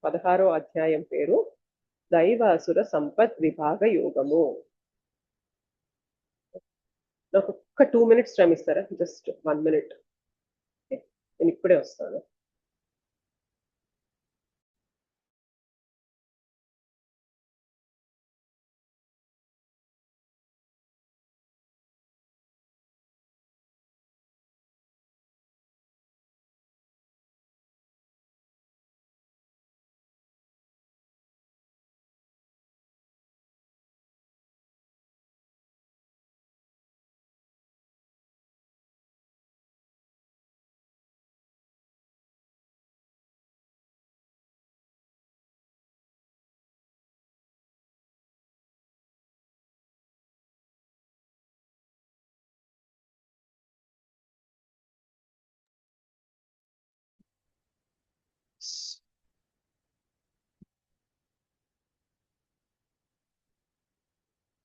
16వ అధ్యాయం పేరు దైవాసుర సంపత్ విభాగ యోగము. నాకు ఒక్క 2 minutes టైం ఇస్తారా, జస్ట్ 1 minute. నేను ఇప్పుడే వస్తాను.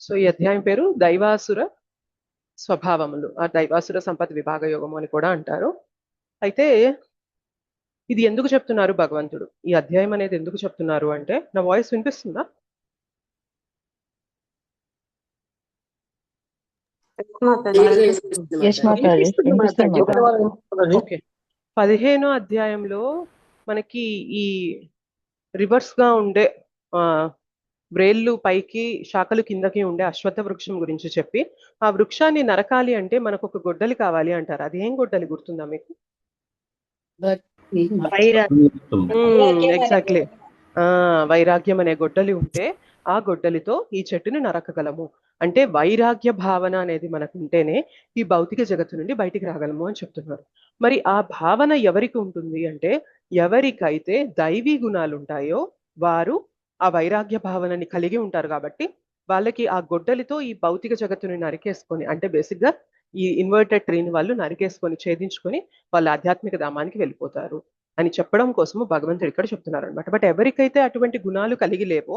సో ఈ అధ్యాయం పేరు దైవాసుర స్వభావములు, ఆ దైవాసుర సంపత్ విభాగ యోగము అని కూడా అంటారు. అయితే ఇది ఎందుకు చెప్తున్నారు భగవంతుడు, ఈ అధ్యాయం అనేది ఎందుకు చెప్తున్నారు అంటే, నా వాయిస్ వినిపిస్తుందా? ఓకే, 15వ అధ్యాయంలో మనకి ఈ రివర్స్ గా ఉండే వ్రేళ్ళు పైకి శాఖలు కిందకి ఉండే అశ్వత్థ వృక్షం గురించి చెప్పి, ఆ వృక్షాన్ని నరకాలి అంటే మనకు ఒక గొడ్డలి కావాలి అంటారు. అది ఏం గొడ్డలి గుర్తుందా మీకు? ఎగ్జాక్ట్లీ. వైరాగ్యం అనే గొడ్డలి ఉంటే ఆ గొడ్డలితో ఈ చెట్టుని నరకగలము. అంటే వైరాగ్య భావన అనేది మనకు ఉంటేనే ఈ భౌతిక జగత్తు నుండి బయటికి రాగలము అని చెప్తున్నారు. మరి ఆ భావన ఎవరికి ఉంటుంది అంటే, ఎవరికైతే దైవీ గుణాలు ఉంటాయో వారు ఆ వైరాగ్య భావనని కలిగి ఉంటారు. కాబట్టి వాళ్ళకి ఆ గొడ్డలితో ఈ భౌతిక జగత్తుని నరికేసుకొని, అంటే బేసిక్ గా ఈ ఇన్వర్టెడ్ ట్రీని వాళ్ళు నరికేసుకొని ఛేదించుకొని వాళ్ళ ఆధ్యాత్మిక ధామానికి వెళ్ళిపోతారు అని చెప్పడం కోసము భగవంతుడు ఇక్కడ చెప్తున్నారు అనమాట. బట్ ఎవరికైతే అటువంటి గుణాలు కలిగి లేవో,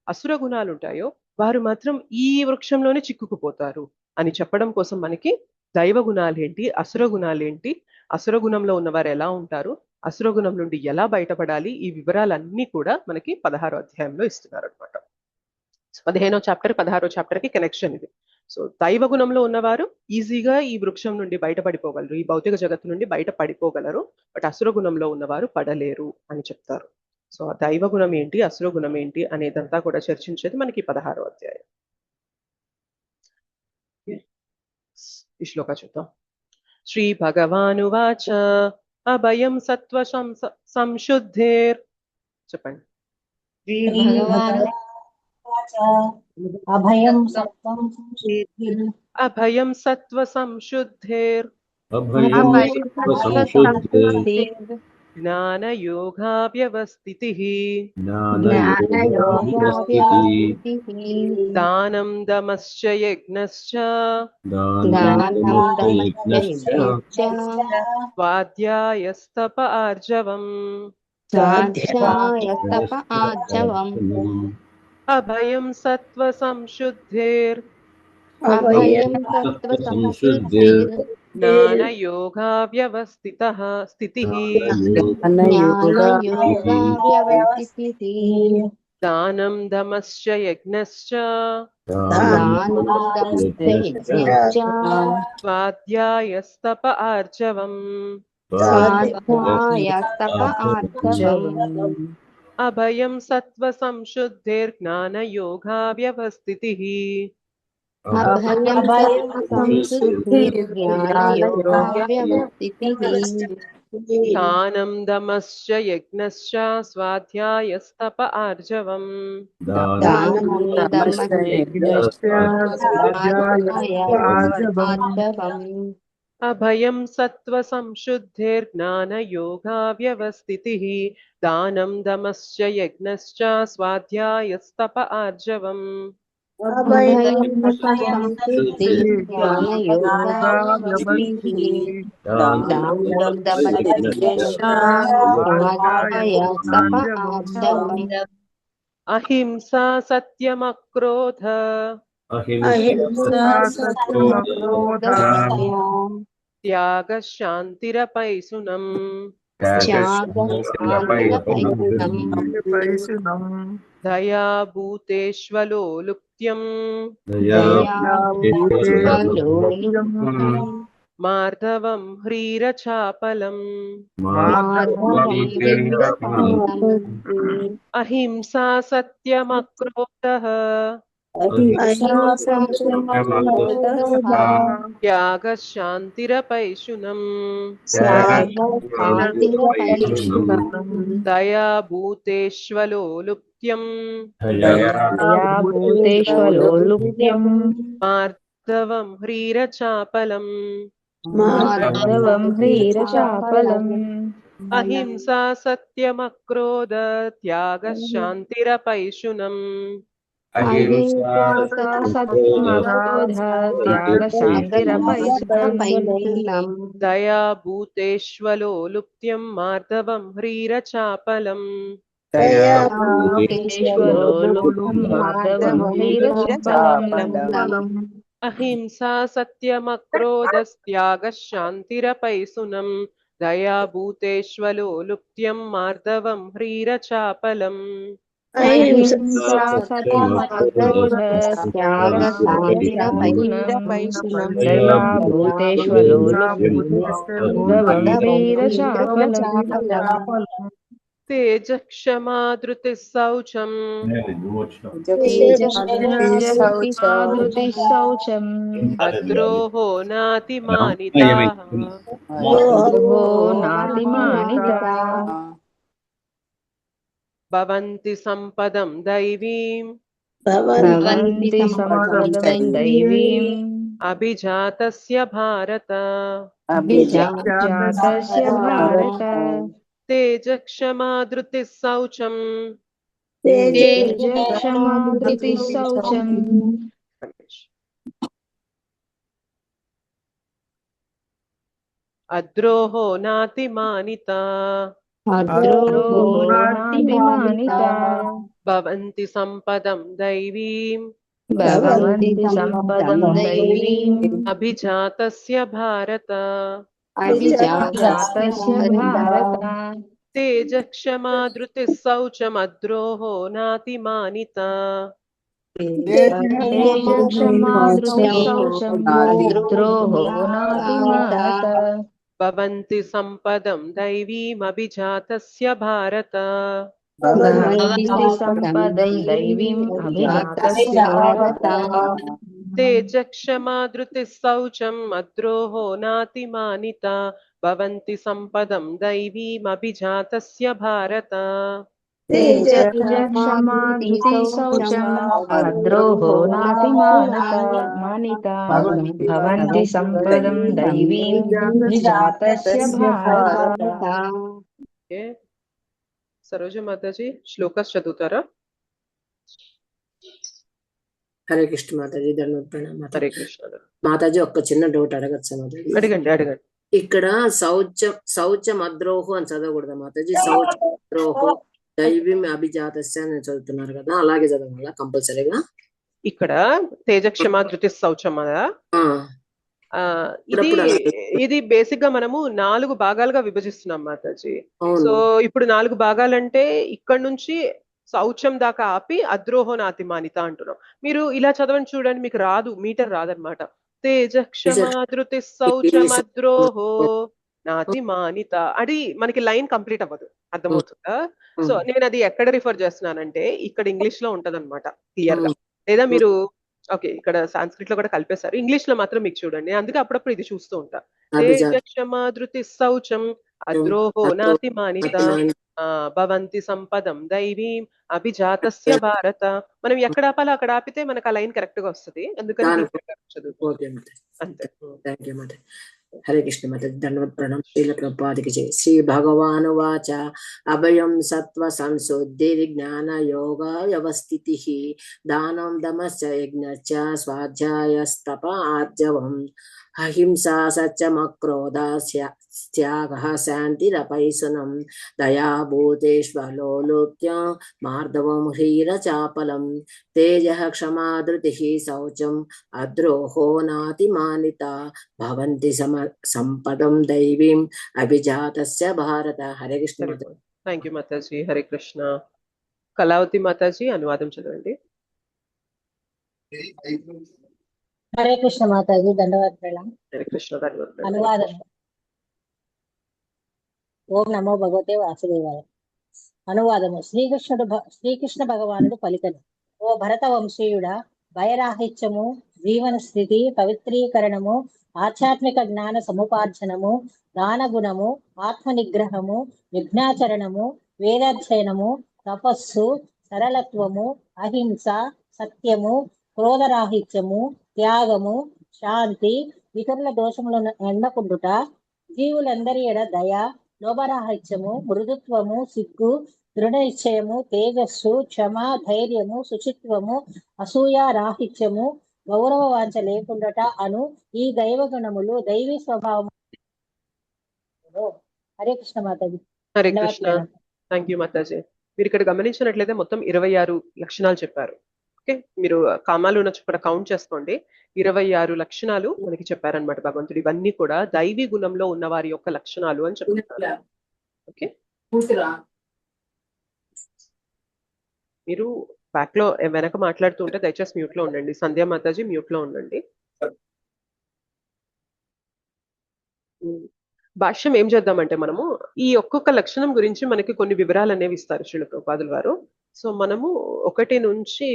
అసుర గుణాలు ఉంటాయో, వారు మాత్రం ఈ వృక్షంలోనే చిక్కుకుపోతారు అని చెప్పడం కోసం మనకి దైవ గుణాలు ఏంటి, అసుర గుణాలు ఏంటి, అసుర గుణంలో ఉన్నవారు ఎలా ఉంటారు, అసుర గుణం నుండి ఎలా బయటపడాలి, ఈ వివరాలన్నీ కూడా మనకి 16వ అధ్యాయంలో ఇస్తున్నారు అనమాట. 15వ చాప్టర్ 16వ చాప్టర్ కి కనెక్షన్ ఇది. సో దైవ గుణంలో ఉన్నవారు ఈజీగా ఈ వృక్షం నుండి బయటపడిపోగలరు, ఈ భౌతిక జగత్తు నుండి బయట పడిపోగలరు. బట్ అసుర గుణంలో ఉన్నవారు పడలేరు అని చెప్తారు. సో ఆ దైవ గుణం ఏంటి, అసుర గుణం ఏంటి అనేదంతా కూడా చర్చించేది మనకి 16వ అధ్యాయం. ఈ శ్లోక చూద్దాం. శ్రీ భగవానువాచ అభయం సత్వ సంశుద్ధేర్. చెప్పండి. అభయం అభయం సత్వ సంశుద్ధేర్ జ్ఞాన యోగా వ్యవస్థితిః దానం దమశ్చ యజ్ఞశ్చ స్వాధ్యాయస్తప ఆర్జవం. అభయం సత్వ సంశుద్ధేర్ జ్ఞాన యోగా వ్యవస్థితః స్థితిః దానం దమశ్చ యజ్ఞశ్చ స్వాధ్యాయస్తప ఆర్జవం. అభయం సత్వ సంశుద్ధేర్ జ్ఞాన యోగా వ్యవస్థితిః దానం దమశ్చ యజ్ఞశ్చ స్వాధ్యాయస్తప ఆర్జవం. అభయం సత్వ సంశుద్ధేర్ జ్ఞాన యోగా వ్యవస్థితిః దానం దమశ్చ యజ్ఞశ్చ స్వాధ్యాయస్తప ఆర్జవం. అహింసా సత్యమక్రోధ త్యాగ శాంతిరపైశునం. దయా భూతేష్వలోలుప్త్యం మార్ధవం హ్రీరచాపలం. అహింసా సత్యమక్రోధః త్యాగ శాంతిరపైశునం. దయా భూతేష్వలోలుప్త్యం మార్ధవం హ్రీరచాపలం. అహింసా సత్యమక్రోధ త్యాగ శాంతిరపైశునం. దయా భూతేష్వలోలుప్త్యం మార్ధవం హ్రీరచాపలం. అహింసా సత్యమక్రోధస్త్యాగ శాంతిరపైశునం. దయా భూతేష్వలోలుప్త్యం మార్ధవం హ్రీరచాపలం. తేజ క్షమా ధృతి శౌచం ఆదృతి శౌచం అద్రోహో నాతిమానితా నాతిమానిత భవంతి సంపదం దైవీం భవంతి సంపదం దైవీం అభిజాతస్య భారత జాతస్య భారత తేజ క్షమా ధృతి శౌచం క్షమాధృతి శౌచం అద్రోహో నాతిమానిత నాతిమానిత భవంతి సంపదం దైవీం భవంతి సంపదం దైవీం అభిజాతస్య భారత జాతస్య భారత తేజ క్షమా ధృతి శౌచం అద్రోహో నాతిమానిత క్షమాధృతి శౌచం ద్రోహో నాతిమానిత భవంతి సంపదం దైవీం అభిజాతస్య భారత భవంతి సంపదం దైవీం అభిజాతస్య భారత తేజ క్షమా ధృతి శౌచం అద్రోహో నాతిమానిత భవంతి సంపదం దైవీం అభిజాతస్య భారత క్షమాధృతి శౌచం అద్రోహో నాతిమానిత భవంతి సంపదం దైవీం అభిజాతస్య భారత. సరోజ మాతాజీ శ్లోకాస్ చదువుతారా? హరే కృష్ణ మాతాజీ, ధన్యవాద ప్రణామ మాతాజీ. హరే కృష్ణ. మాతాజీ ఒక్క చిన్న డౌట్ అడగచ్చా మాతాజీ? అడగండి అడగండి. ఇక్కడ శౌచం అద్రోహు అని చదవకూడదా మాతాజీ? శౌచం అద్రోహు దైవీం అభిజాతస్య అని చదువుతున్నారు కదా, అలాగే చదవాలా కంపల్సరీగా? ఇక్కడ తేజ క్షమా ధృతి శౌచం కదా, ఇది బేసిక్ గా మనము 4 భాగాలుగా విభజిస్తున్నాం మాతాజీ. సో ఇప్పుడు 4 భాగాలంటే ఇక్కడ నుంచి శౌచం దాకా ఆపి అద్రోహో నాతిమానిత అంటున్నాం. మీరు ఇలా చదవండి చూడండి, మీకు రాదు, మీటర్ రాదనమాట. తేజ క్షమా ధృతి శౌచం అద్రోహో నాతిమానిత అది మనకి లైన్ కంప్లీట్ అవ్వదు, అర్థమవుతుందా? సో నేను అది ఎక్కడ రిఫర్ చేస్తున్నానంటే ఇక్కడ ఇంగ్లీష్ లో ఉంటది అనమాట క్లియర్ గా, లేదా మీరు ఓకే ఇక్కడ సాంస్క్రిట్ లో కూడా కలిపేశారు, ఇంగ్లీష్ లో మాత్రం మీకు చూడండి. అందుకే అప్పుడప్పుడు ఇది చూస్తూ ఉంటా. తేజ క్షమా ధృతి శౌచం అద్రోహో నాతిమానిత భవంతి సంపదం దైవీం అభిజాతస్య భారత. మనం ఎక్కడ ఆపాలో అక్కడ ఆపితే మనకు ఆ లైన్ కరెక్ట్ గా వస్తుంది, అందుకని అంతే. హరే కృష్ణ మాతాజీ, ధన్యవాద ప్రణామ. శ్రీల ప్రభుపాదికి జై. శ్రీ భగవాను వాచ అభయం సత్వ సంశుద్ధి జ్ఞాన యోగ వ్యవస్థితి దానం దమశ్చ యజ్ఞశ్చ స్వాధ్యాయస్తప ఆర్జవం అహింసా సత్యమక్రోధ త్యాగః శాంతిరపైశునం దయా భూతేష్వలోలుప్య మార్దవం హ్రీరచాపలం తేజః క్షమా ధృతిః శౌచం అద్రోహో నాతిమానిత భవంతి సంపదం దైవీం అభిజాతస్య భారత. హరే కృష్ణ. థ్యాంక్ యూ మాతాజీ. హరే కృష్ణ. కళావతి మాతాజీ అనువాదం చదవండి. హరే కృష్ణ మాతాజీ, ధన్యవాద ప్రణామ. హరే కృష్ణ. అనువాదం. ఓం నమో భగవతే వాసుదేవాయ. అనువాదము. శ్రీకృష్ణ భగవానుడు పలికను, ఓ భరత వంశీయుడా, భయరాహిత్యము, జీవన స్థితి, పవిత్రీకరణము, ఆధ్యాత్మిక జ్ఞాన సముపార్జనము, దానగుణము, ఆత్మ నిగ్రహము, విఘ్నాచరణము, వేదాధ్యయనము, తపస్సు, సరళత్వము, అహింస, సత్యము, క్రోధరాహిత్యము, త్యాగము, శాంతి, ఇతరుల దోషములను ఎండకుండుట, జీవులందరి ఎడ దయ, లోభరాహిత్యము, మృదుత్వము, సిగ్గు, దృఢ నిశ్చయము, తేజస్సు, క్షమ, ధైర్యము, శుచిత్వము, అసూయ రాహిత్యము, గౌరవ వాంఛ లేకుండట అను ఈ దైవ గుణములు దైవీ స్వభావము. హరే కృష్ణ మాతాజీ. హరే కృష్ణ. థ్యాంక్ యూ మాతాజీ. మీరు ఇక్కడ గమనించినట్లయితే మొత్తం 26 లక్షణాలు చెప్పారు. ఓకే, మీరు కామాలు ఉన్న చొప్పున కౌంట్ చేసుకోండి. 26 లక్షణాలు మనకి చెప్పారనమాట భగవంతుడు. ఇవన్నీ కూడా దైవీ గుణంలో ఉన్న వారి యొక్క లక్షణాలు అని చెప్తున్నారు. ఓకే, మీరు బ్యాక్ లో వెనక మాట్లాడుతూ ఉంటే దయచేసి మ్యూట్ లో ఉండండి. సంధ్యా మాతాజీ మ్యూట్ లో ఉండండి. భాష్యం ఏం చేద్దామంటే మనము ఈ ఒక్కొక్క లక్షణం గురించి మనకి కొన్ని వివరాలు అనేవి ఇస్తారు శ్రీల ప్రభుపాదుల వారు. సో మనము 1 నుంచి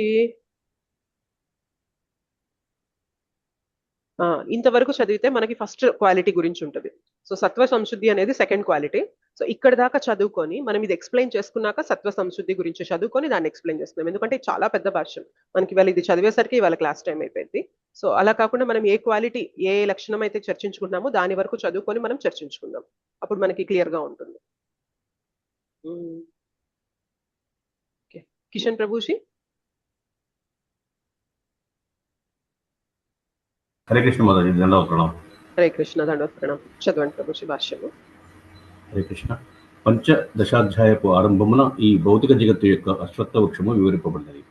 ఇంతవరకు చదివితే మనకి ఫస్ట్ క్వాలిటీ గురించి ఉంటుంది. సో సత్వ సంశుద్ధి అనేది సెకండ్ క్వాలిటీ. సో ఇక్కడ దాకా చదువుకొని మనం ఇది ఎక్స్ప్లెయిన్ చేసుకున్నాక సత్వ సంశుద్ధి గురించి చదువుకొని దాన్ని ఎక్స్ప్లెయిన్ చేస్తున్నాం. ఎందుకంటే ఇది చాలా పెద్ద భాష్యం. మనకి ఇవాళ ఇది చదివేసరికి ఇవాళ క్లాస్ టైం అయిపోయింది. సో అలా కాకుండా మనం ఏ క్వాలిటీ ఏ లక్షణం అయితే చర్చించుకుంటున్నామో దాని వరకు చదువుకొని మనం చర్చించుకుందాం. అప్పుడు మనకి క్లియర్ గా ఉంటుంది. ఓకే, కిషన్ ప్రభుజీ. హరే కృష్ణ మాతాజీ, దండవత్ ప్రణామం. హరే కృష్ణ, దండవత్ ప్రణామం. చదవండి ప్రభుజీ భాష్యము. హరే కృష్ణ. పంచదశాధ్యాయపు ఆరంభమున ఈ భౌతిక జగత్తు యొక్క అశ్వత్థ వృక్షము వివరింపబడినది.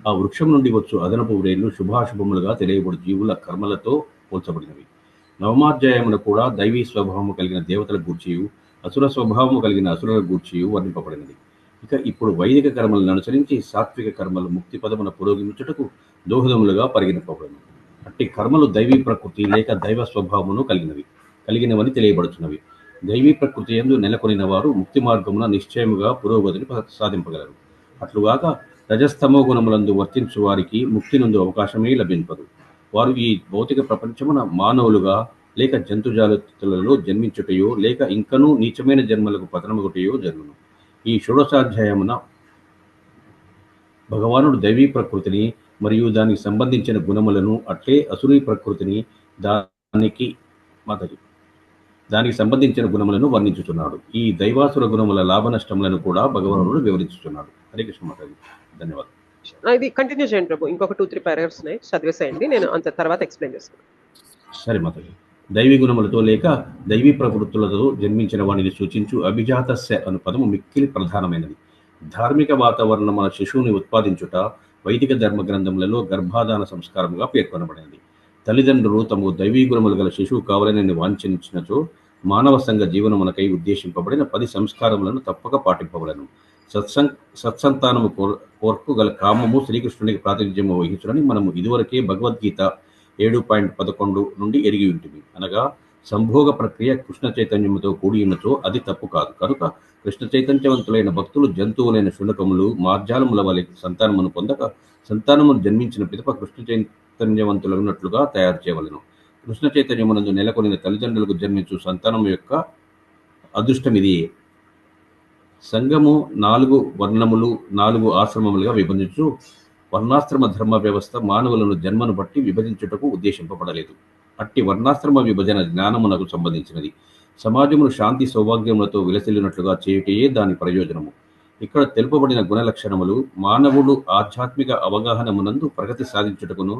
ఆ వృక్షం నుండి వచ్చు అదనపు వ్రేళ్లు శుభాశుభములుగా తెలియబడు జీవుల కర్మలతో పోల్చబడినవి. నవమాధ్యాయమున కూడా దైవీ స్వభావము కలిగిన దేవతల గూర్చియు అసుర స్వభావము కలిగిన అసురుల గూర్చియు వర్ణింపబడినది. ఇక ఇప్పుడు వైదిక కర్మలను అనుసరించి సాత్విక కర్మలు ముక్తి పదమున పురోగమించుటకు దోహదములుగా పరిగణింపబడినవి. అట్టి కర్మలు దైవీ ప్రకృతి లేక దైవ స్వభావమును కలిగినవని తెలియబడుతున్నవి. దైవీ ప్రకృతి యందు నెలకొనిన వారు ముక్తి మార్గమున నిశ్చయముగా పురోగతిని సాధింపగలరు. అట్లుగాక రజస్తమో గుణములందు వర్తించు వారికి ముక్తి నందు అవకాశమే లభింపదు. వారు ఈ భౌతిక ప్రపంచమున మానవులుగా లేక జంతుజాతులలో జన్మించుటయో లేక ఇంకనూ నీచమైన జన్మలకు పతనమగుటయో జరుగును. ఈ షోడశాధ్యాయమున భగవానుడు దైవీ ప్రకృతిని మరియు దానికి సంబంధించిన గుణములను అట్లే అసురీ ప్రకృతిని దానికి సంబంధించిన గుణములను వర్ణించుతున్నాడు. ఈ దైవాసుర గుణముల లాభ నష్టములను కూడా భగవానుడు వివరించుతున్నాడు. హరే కృష్ణ మాతాజీ, ధన్యవాదాలు. ఇది కంటిన్యూ చేయండి ప్రభు. ఇంకొక 2-3 పారాగ్రాఫ్స్ ఉన్నాయి, చదివేసేయండి. నేను అంత తర్వాత ఎక్స్ప్లెయిన్ చేస్తాను. సరే మాతాజీ. దైవీ గుణములతో లేక దైవీ ప్రకృతులతో జన్మించిన వాణిని సూచించు అభిజాతస్య అను పదము మిక్కిలి ప్రధానమైనది. ధార్మిక వాతావరణం మన శిశువుని ఉత్పాదించుట వైదిక ధర్మ గ్రంథములలో గర్భాధాన సంస్కారముగా పేర్కొనబడినది. తల్లిదండ్రులు తమకు దైవీ గుణములు గల శిశువు కావాలని వాంఛించినచో మానవ సంఘ జీవనమునకై ఉద్దేశింపబడిన 10 సంస్కారములను తప్పక పాటింపబడను. సత్సంతానము కోర్కు గల కామము శ్రీకృష్ణునికి ప్రాతినిధ్యము వహించునని మనము ఇదివరకే భగవద్గీత 7.11 నుండి ఎరిగి ఉంటుంది. అనగా సంభోగ ప్రక్రియ కృష్ణ చైతన్యముతో కూడి ఉన్నచో అది తప్పు కాదు. కనుక కృష్ణ చైతన్యవంతులైన భక్తులు జంతువులైన శునకములు మార్జాలముల వలె సంతానమును పొందక సంతానమును జన్మించిన పిదప కృష్ణ చైతన్యవంతులన్నట్లుగా తయారు చేయవలను. కృష్ణ చైతన్యమునందు నెలకొనిన తల్లిదండ్రులకు జన్మించు సంతానం యొక్క అదృష్టం ఇదియే. సంఘము 4 వర్ణములు 4 ఆశ్రమములుగా విభజించు వర్ణాశ్రమ ధర్మ వ్యవస్థ మానవులను జన్మను బట్టి విభజించుటకు ఉద్దేశింపబడలేదు. అట్టి వర్ణాశ్రమ విభజన జ్ఞానమునకు సంబంధించినది. సమాజమును శాంతి సౌభాగ్యములతో విలసిల్లినట్లుగా చేయుటయే దాని ప్రయోజనము. ఇక్కడ తెలుపబడిన గుణలక్షణములు మానవుడు ఆధ్యాత్మిక అవగాహనమునందు ప్రగతి సాధించుటకును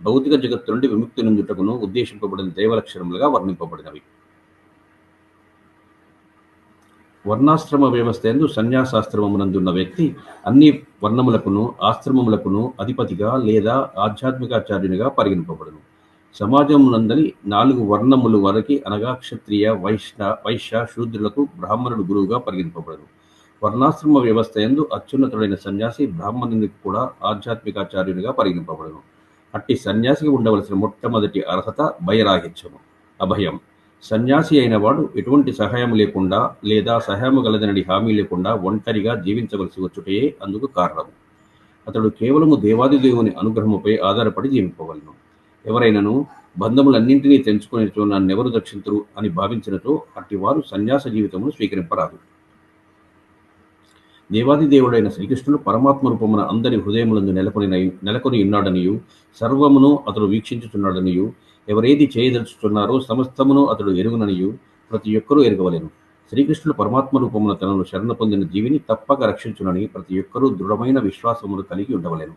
భౌతిక జగత్తు నుండి విముక్తి నొందుటకును ఉద్దేశింపబడిన దైవలక్షణములుగా వర్ణింపబడినవి. వర్ణాశ్రమ వ్యవస్థ యందు సన్యాసాశ్రమమునందున్న వ్యక్తి అన్ని వర్ణములకును ఆశ్రమములకును అధిపతిగా లేదా ఆధ్యాత్మికాచార్యునిగా పరిగణింపబడును. సమాజమునందలి 4 వర్ణములు వరకు అనగా క్షత్రియ వైశ్య శూద్రులకు బ్రాహ్మణుడు గురువుగా పరిగణింపబడును. వర్ణాశ్రమ వ్యవస్థ యందు అత్యున్నతుడైన సన్యాసి బ్రాహ్మణునికి కూడా ఆధ్యాత్మికాచార్యునిగా పరిగణింపబడును. అట్టి సన్యాసికి ఉండవలసిన మొట్టమొదటి అర్హత భయరాహిత్యము, అభయం. సన్యాసి అయిన వాడు ఎటువంటి సహాయం లేకుండా లేదా సహాయము గలదనడి హామీ లేకుండా ఒంటరిగా జీవించవలసి వచ్చుటయే అందుకు కారణము. అతడు కేవలము దేవాది దేవుని అనుగ్రహముపై ఆధారపడి జీవింపవలను. ఎవరైనాను బంధములన్నింటినీ తెంచుకునేచో నన్నెవరు రక్షించరు అని భావించినచో అట్టి వారు సన్యాస జీవితమును స్వీకరింపరాదు. దేవాది దేవుడైన శ్రీకృష్ణుడు పరమాత్మ రూపమున అందరి హృదయములందు నెలకొని ఉన్నాడనియు సర్వమును అతడు వీక్షించుచున్నాడనియు ఎవరేది చేయదలుచుతున్నారో సమస్తమును అతడు ఎరుగుననియు ప్రతి ఒక్కరూ ఎరగవలెను. శ్రీకృష్ణుడు పరమాత్మ రూపమున తనను శరణ పొందిన జీవిని తప్పక రక్షించునని ప్రతి ఒక్కరూ దృఢమైన విశ్వాసమును కలిగి ఉండవలెను.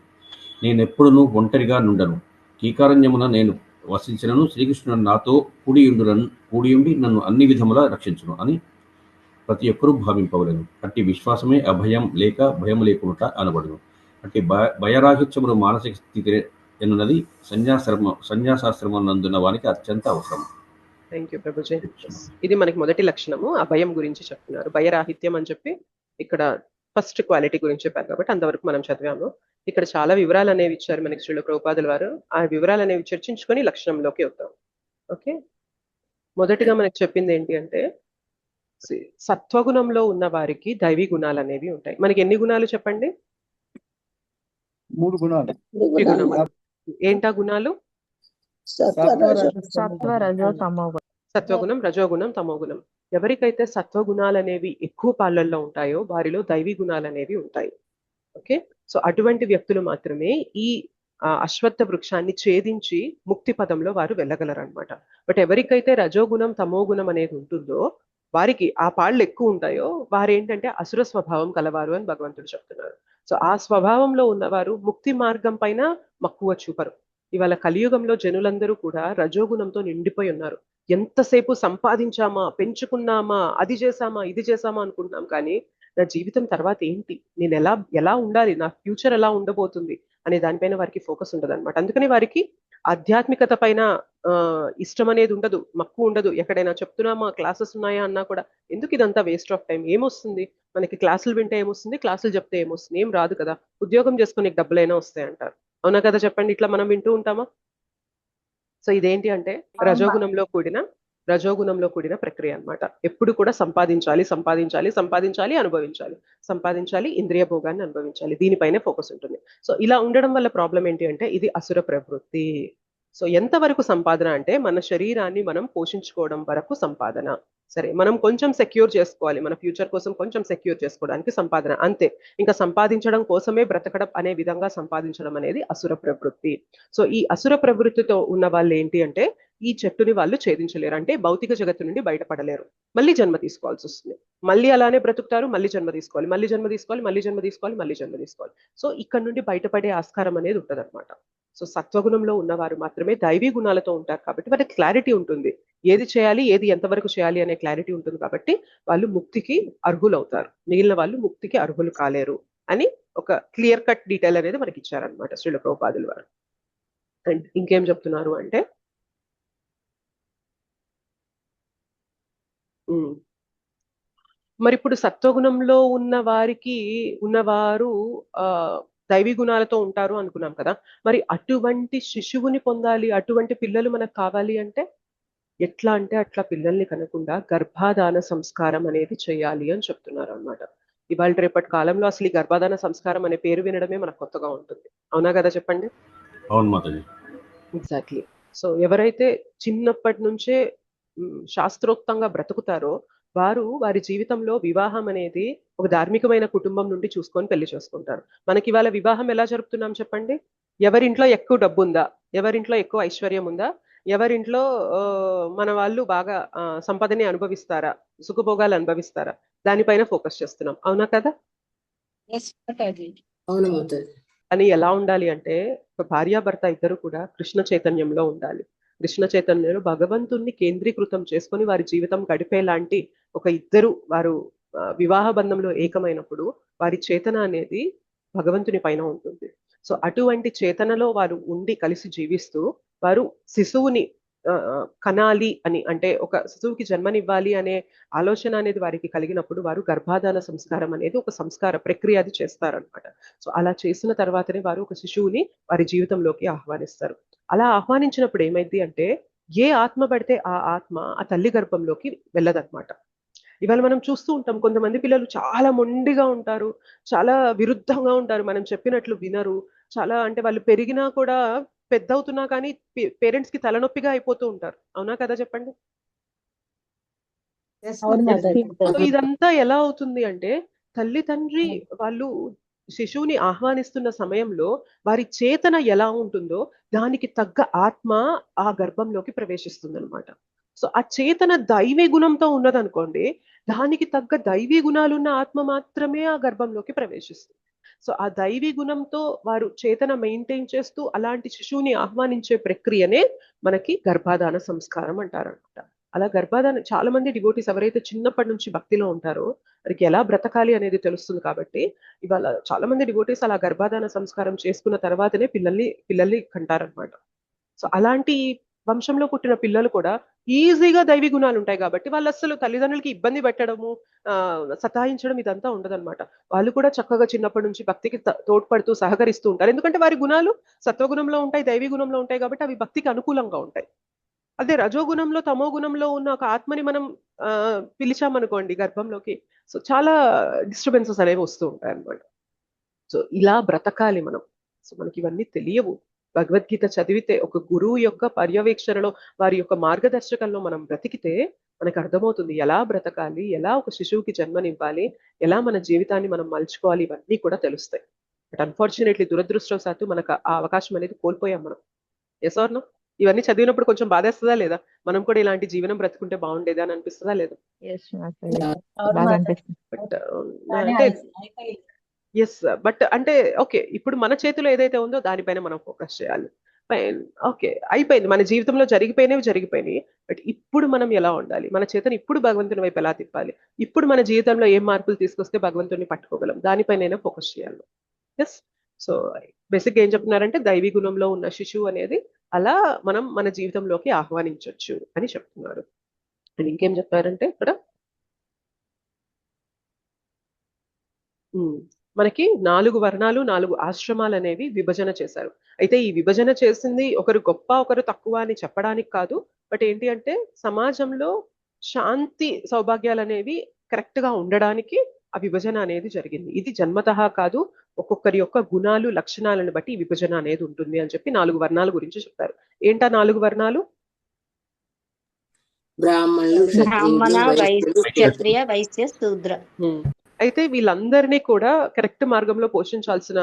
నేనెప్పుడునూ ఒంటరిగా నుండను. కీకారణ్యమున నేను వసించినను శ్రీకృష్ణుడు నాతో కూడియుండి నన్ను అన్ని విధములా రక్షించును అని ప్రతి ఒక్కరూ భావింపవలెను. అట్టి విశ్వాసమే అభయం లేక భయం లేకుండా అనబడును. అట్టి భయరాహిత్యమును మానసిక స్థితి ఎన్నున్నది సన్యాసాశ్రమం నందున్న వానికి అత్యంత అవసరం. Thank you Prabhuji. ఇది మనకి మొదటి లక్షణము, ఆ భయం గురించి చెప్తున్నారు. భయరాహిత్యం అని చెప్పి ఇక్కడ ఫస్ట్ క్వాలిటీ గురించి చెప్పారు కాబట్టి అంతవరకు మనం చదివాము. ఇక్కడ చాలా వివరాలు అనేవి ఇచ్చారు మనకి శ్రీల ప్రభుపాదుల వారు. ఆ వివరాలు అనేవి చర్చించుకొని లక్షణంలోకి వద్దాం. ఓకే, మొదటిగా మనకు చెప్పింది ఏంటి అంటే సత్వగుణంలో ఉన్న వారికి దైవీ గుణాలు అనేవి ఉంటాయి. మనకి ఎన్ని గుణాలు చెప్పండి? 3 గుణాలు. త్రిగుణములు. ఏంటా గుణాలు? సత్వ రజో తమో గుణం. సత్వగుణం, రజోగుణం, తమోగుణం. ఎవరికైతే సత్వగుణాలు అనేవి ఎక్కువ పాళ్ళల్లో ఉంటాయో వారిలో దైవీ గుణాలు అనేవి ఉంటాయి. ఓకే, సో అటువంటి వ్యక్తులు మాత్రమే ఈ అశ్వత్థ వృక్షాన్ని ఛేదించి ముక్తి పదంలో వారు వెళ్ళగలరు అనమాట. బట్ ఎవరికైతే రజోగుణం, తమోగుణం అనేది ఉంటుందో వారికి ఆ పాళ్ళు ఎక్కువ ఉంటాయో వారు ఏంటంటే అసుర స్వభావం కలవారు అని భగవంతుడు చెప్తున్నారు. సో ఆ స్వభావంలో ఉన్నవారు ముక్తి మార్గం పైన మక్కువ చూపరు. ఇవాళ కలియుగంలో జనులందరూ కూడా రజోగుణంతో నిండిపోయి ఉన్నారు. ఎంతసేపు సంపాదించామా, పెంచుకున్నామా, అది చేసామా, ఇది చేసామా అనుకుంటున్నాం, కానీ నా జీవితం తర్వాత ఏంటి, నేను ఎలా ఉండాలి, నా ఫ్యూచర్ ఎలా ఉండబోతుంది అనే దానిపైన వారికి ఫోకస్ ఉండదు అనమాట. అందుకని వారికి ఆధ్యాత్మికత పైన ఇష్టం అనేది ఉండదు, మక్కువ ఉండదు. ఎక్కడైనా చెప్తున్నామా, క్లాసెస్ ఉన్నాయా అన్నా కూడా ఎందుకు ఇదంతా వేస్ట్ ఆఫ్ టైం, ఏమొస్తుంది మనకి, క్లాసులు వింటే ఏమొస్తుంది, క్లాసులు చెప్తే ఏమొస్తుంది, ఏం రాదు కదా, ఉద్యోగం చేసుకునే డబ్బులైనా వస్తాయి అంటారు. అవునా కదా చెప్పండి, ఇట్లా మనం వింటూ ఉంటామా? సో ఇదేంటి అంటే రజోగుణంలో కూడిన ప్రక్రియ అన్నమాట. ఎప్పుడు కూడా సంపాదించాలి, అనుభవించాలి, సంపాదించాలి, ఇంద్రియ భోగాన్ని అనుభవించాలి, దీనిపైనే ఫోకస్ ఉంటుంది. సో ఇలా ఉండడం వల్ల ప్రాబ్లం ఏంటి అంటే ఇది అసుర ప్రవృత్తి. సో ఎంతవరకు సంపాదన అంటే మన శరీరాన్ని మనం పోషించుకోవడం వరకు సంపాదన. సరే, మనం కొంచెం సెక్యూర్ చేసుకోవాలి, మన ఫ్యూచర్ కోసం కొంచెం సెక్యూర్ చేసుకోవడానికి సంపాదన, అంతే. ఇంకా సంపాదించడం కోసమే బ్రతకడం అనే విధంగా సంపాదించడం అనేది అసుర ప్రవృత్తి. సో ఈ అసుర ప్రవృత్తితో ఉన్న వాళ్ళు ఏంటి అంటే ఈ చెట్టుని వాళ్ళు ఛేదించలేరు, అంటే భౌతిక జగత్తు నుండి బయటపడలేరు. మళ్ళీ జన్మ తీసుకోవాల్సి వస్తుంది, మళ్ళీ అలానే బ్రతుకుతారు, మళ్ళీ జన్మ తీసుకోవాలి, సో ఇక్కడ నుండి బయటపడే ఆస్కారం అనేది ఉంటుంది అనమాట. సో సత్వగుణంలో ఉన్నవారు మాత్రమే దైవీ గుణాలతో ఉంటారు కాబట్టి వాళ్ళకి క్లారిటీ ఉంటుంది, ఏది చేయాలి, ఏది ఎంతవరకు చేయాలి అనే క్లారిటీ ఉంటుంది కాబట్టి వాళ్ళు ముక్తికి అర్హులు అవుతారు. మిగిలిన వాళ్ళు ముక్తికి అర్హులు కాలేరు అని ఒక క్లియర్ కట్ డీటెయిల్ అనేది మనకి ఇచ్చారనమాట శ్రీల ప్రభుపాదుల వారు. అండ్ ఇంకేం చెప్తున్నారు అంటే మరి ఇప్పుడు సత్వగుణంలో ఉన్నవారు దైవీ గుణాలతో ఉంటారు అనుకున్నాం కదా, మరి అటువంటి శిశువుని పొందాలి, అటువంటి పిల్లలు మనకు కావాలి అంటే ఎట్లా అంటే అట్లా పిల్లల్ని కనకుండా గర్భాధాన సంస్కారం అనేది చేయాలి అని చెప్తున్నారు అనమాట. ఇవాళ రేపటి కాలంలో అసలు ఈ గర్భాధాన సంస్కారం అనే పేరు వినడమే మనకు కొత్తగా ఉంటుంది. అవునా కదా చెప్పండి? అవును మాతాజీ. ఎగ్జాక్ట్లీ. సో ఎవరైతే చిన్నప్పటి నుంచే శాస్త్రోక్తంగా బ్రతుకుతారో వారి జీవితంలో వివాహం అనేది ఒక ధార్మికమైన కుటుంబం నుండి చూసుకొని పెళ్లి చేసుకుంటారు. మనకి ఇవాళ వివాహం ఎలా జరుపుతున్నాం చెప్పండి? ఎవరింట్లో ఎక్కువ డబ్బు ఉందా, ఎవరింట్లో ఎక్కువ ఐశ్వర్యం ఉందా, ఎవరింట్లో మన వాళ్ళు బాగా సంపదని అనుభవిస్తారా, సుఖభోగాలు అనుభవిస్తారా, దానిపైన ఫోకస్ చేస్తున్నాం. అవునా కదా? అవును మాతాజీ. అని ఎలా ఉండాలి అంటే ఒక భార్యాభర్త ఇద్దరు కూడా కృష్ణ చైతన్యంలో ఉండాలి. కృష్ణ చైతన్యంలో భగవంతుణ్ణి కేంద్రీకృతం చేసుకొని వారి జీవితం గడిపేలాంటి ఒక ఇద్దరు వారు వివాహ బంధంలో ఏకమైనప్పుడు వారి చేతన అనేది భగవంతుని పైన ఉంటుంది. సో అటువంటి చేతనలో వారు ఉండి కలిసి జీవిస్తూ వారు శిశువుని కనాలి అని, అంటే ఒక శిశువుకి జన్మనివ్వాలి అనే ఆలోచన అనేది వారికి కలిగినప్పుడు వారు గర్భాధాన సంస్కారం అనేది ఒక సంస్కార ప్రక్రియ అది చేస్తారనమాట. సో అలా చేసిన తర్వాతనే వారు ఒక శిశువుని వారి జీవితంలోకి ఆహ్వానిస్తారు. అలా ఆహ్వానించినప్పుడు ఏమైంది అంటే ఏ ఆత్మ పడితే ఆ ఆత్మ ఆ తల్లి గర్భంలోకి వెళ్ళదన్నమాట. ఇవాళ మనం చూస్తూ ఉంటాం కొంతమంది పిల్లలు చాలా మొండిగా ఉంటారు, చాలా విరుద్ధంగా ఉంటారు, మనం చెప్పినట్లు వినరు, చాలా అంటే వాళ్ళు పెరిగినా కూడా పెద్ద అవుతున్నా కానీ పేరెంట్స్ కి తలనొప్పిగా అయిపోతూ ఉంటారు. అవునా కదా చెప్పండి? సో ఇదంతా ఎలా అవుతుంది అంటే తల్లి తండ్రి వాళ్ళు శిశువుని ఆహ్వానిస్తున్న సమయంలో వారి చేతన ఎలా ఉంటుందో దానికి తగ్గ ఆత్మ ఆ గర్భంలోకి ప్రవేశిస్తుంది అనమాట. సో ఆ చేతన దైవీ గుణంతో ఉన్నదనుకోండి, దానికి తగ్గ దైవీ గుణాలున్న ఆత్మ మాత్రమే ఆ గర్భంలోకి ప్రవేశిస్తుంది. సో ఆ దైవీ గుణంతో వారు చేతన మెయింటైన్ చేస్తూ అలాంటి శిశువుని ఆహ్వానించే ప్రక్రియనే మనకి గర్భాధాన సంస్కారం అంటారనమాట. అలా గర్భాధాన చాలా మంది డివోటీస్ ఎవరైతే చిన్నప్పటి నుంచి భక్తిలో ఉంటారో వారికి ఎలా బ్రతకాలి అనేది తెలుస్తుంది కాబట్టి ఇవాళ చాలా మంది డివోటీస్ అలా గర్భాధాన సంస్కారం చేసుకున్న తర్వాతనే పిల్లల్ని కంటారనమాట. సో అలాంటి వంశంలో పుట్టిన పిల్లలు కూడా ఈజీగా దైవీ గుణాలు ఉంటాయి కాబట్టి వాళ్ళు అసలు తల్లిదండ్రులకి ఇబ్బంది పెట్టడము, సతాయించడం ఇదంతా ఉండదన్నమాట. వాళ్ళు కూడా చక్కగా చిన్నప్పటి నుంచి భక్తికి తోడ్పడుతూ సహకరిస్తూ ఉంటారు. ఎందుకంటే వారి గుణాలు సత్వగుణంలో ఉంటాయి, దైవీ గుణంలో ఉంటాయి కాబట్టి అవి భక్తికి అనుకూలంగా ఉంటాయి. అదే రజోగుణంలో తమో గుణంలో ఉన్న ఒక ఆత్మని మనం పిలిచామనుకోండి గర్భంలోకి, సో చాలా డిస్టర్బెన్సెస్ అనేవి వస్తూ ఉంటాయి అన్నమాట. సో ఇలా బ్రతకాలి మనం. సో మనకి ఇవన్నీ తెలియవు. భగవద్గీత చదివితే, ఒక గురువు యొక్క పర్యవేక్షణలో, వారి యొక్క మార్గదర్శకంలో మనం బ్రతికితే మనకు అర్థమవుతుంది ఎలా బ్రతకాలి, ఎలా ఒక శిశువుకి జన్మనివ్వాలి, ఎలా మన జీవితాన్ని మనం మలుచుకోవాలి, ఇవన్నీ కూడా తెలుస్తాయి. బట్ అన్ఫార్చునేట్లీ, దురదృష్టవశాత్తు మనకు ఆ అవకాశం అనేది కోల్పోయాం మనం. Yes or no? ఇవన్నీ చదివినప్పుడు కొంచెం బాధేస్తుందా లేదా? మనం కూడా ఇలాంటి జీవనం బ్రతుకుంటే బాగుండేదా అని అనిపిస్తుందా లేదా? Yes, మాతాజీ. అవును బాగా మాతాజీ. అనిపిస్తుంది. బట్ కానీ అంటే అయిపోయింది. ఎస్, బట్ అంటే ఓకే, ఇప్పుడు మన చేతిలో ఏదైతే ఉందో దానిపైన మనం ఫోకస్ చేయాలి. ఓకే, అయిపోయింది, మన జీవితంలో జరిగిపోయినాయి. బట్ ఇప్పుడు మనం ఎలా ఉండాలి, మన చేతను ఇప్పుడు భగవంతుని వైపు ఎలా తిప్పాలి, ఇప్పుడు మన జీవితంలో ఏం మార్పులు తీసుకొస్తే భగవంతుని పట్టుకోగలం, దానిపైన ఫోకస్ చేయాలి. ఎస్. సో బేసిక్ ఏం చెప్తున్నారంటే, దైవీ గుణంలో ఉన్న శిశువు అనేది అలా మనం మన జీవితంలోకి ఆహ్వానించవచ్చు అని చెప్తున్నారు. అండ్ ఇంకేం చెప్పారంటే ఇక్కడ మనకి 4 వర్ణాలు, 4 ఆశ్రమాలు అనేవి విభజన చేశారు. అయితే ఈ విభజన చేసింది ఒకరు గొప్ప ఒకరు తక్కువ అని చెప్పడానికి కాదు. బట్ ఏంటి అంటే, సమాజంలో శాంతి సౌభాగ్యాలు అనేవి కరెక్ట్ గా ఉండడానికి ఆ విభజన అనేది జరిగింది. ఇది జన్మతః కాదు, ఒక్కొక్కరి యొక్క గుణాలు లక్షణాలను బట్టి ఈ విభజన అనేది ఉంటుంది అని చెప్పి 4 వర్ణాల గురించి చెప్తారు. ఏంటా 4 వర్ణాలు? బ్రాహ్మణులు, బ్రాహ్మణ, క్షత్రియులు, క్షత్రియ, వైశ్య, శూద్ర. అయితే వీళ్ళందరినీ కూడా కరెక్ట్ మార్గంలో పోషించాల్సిన,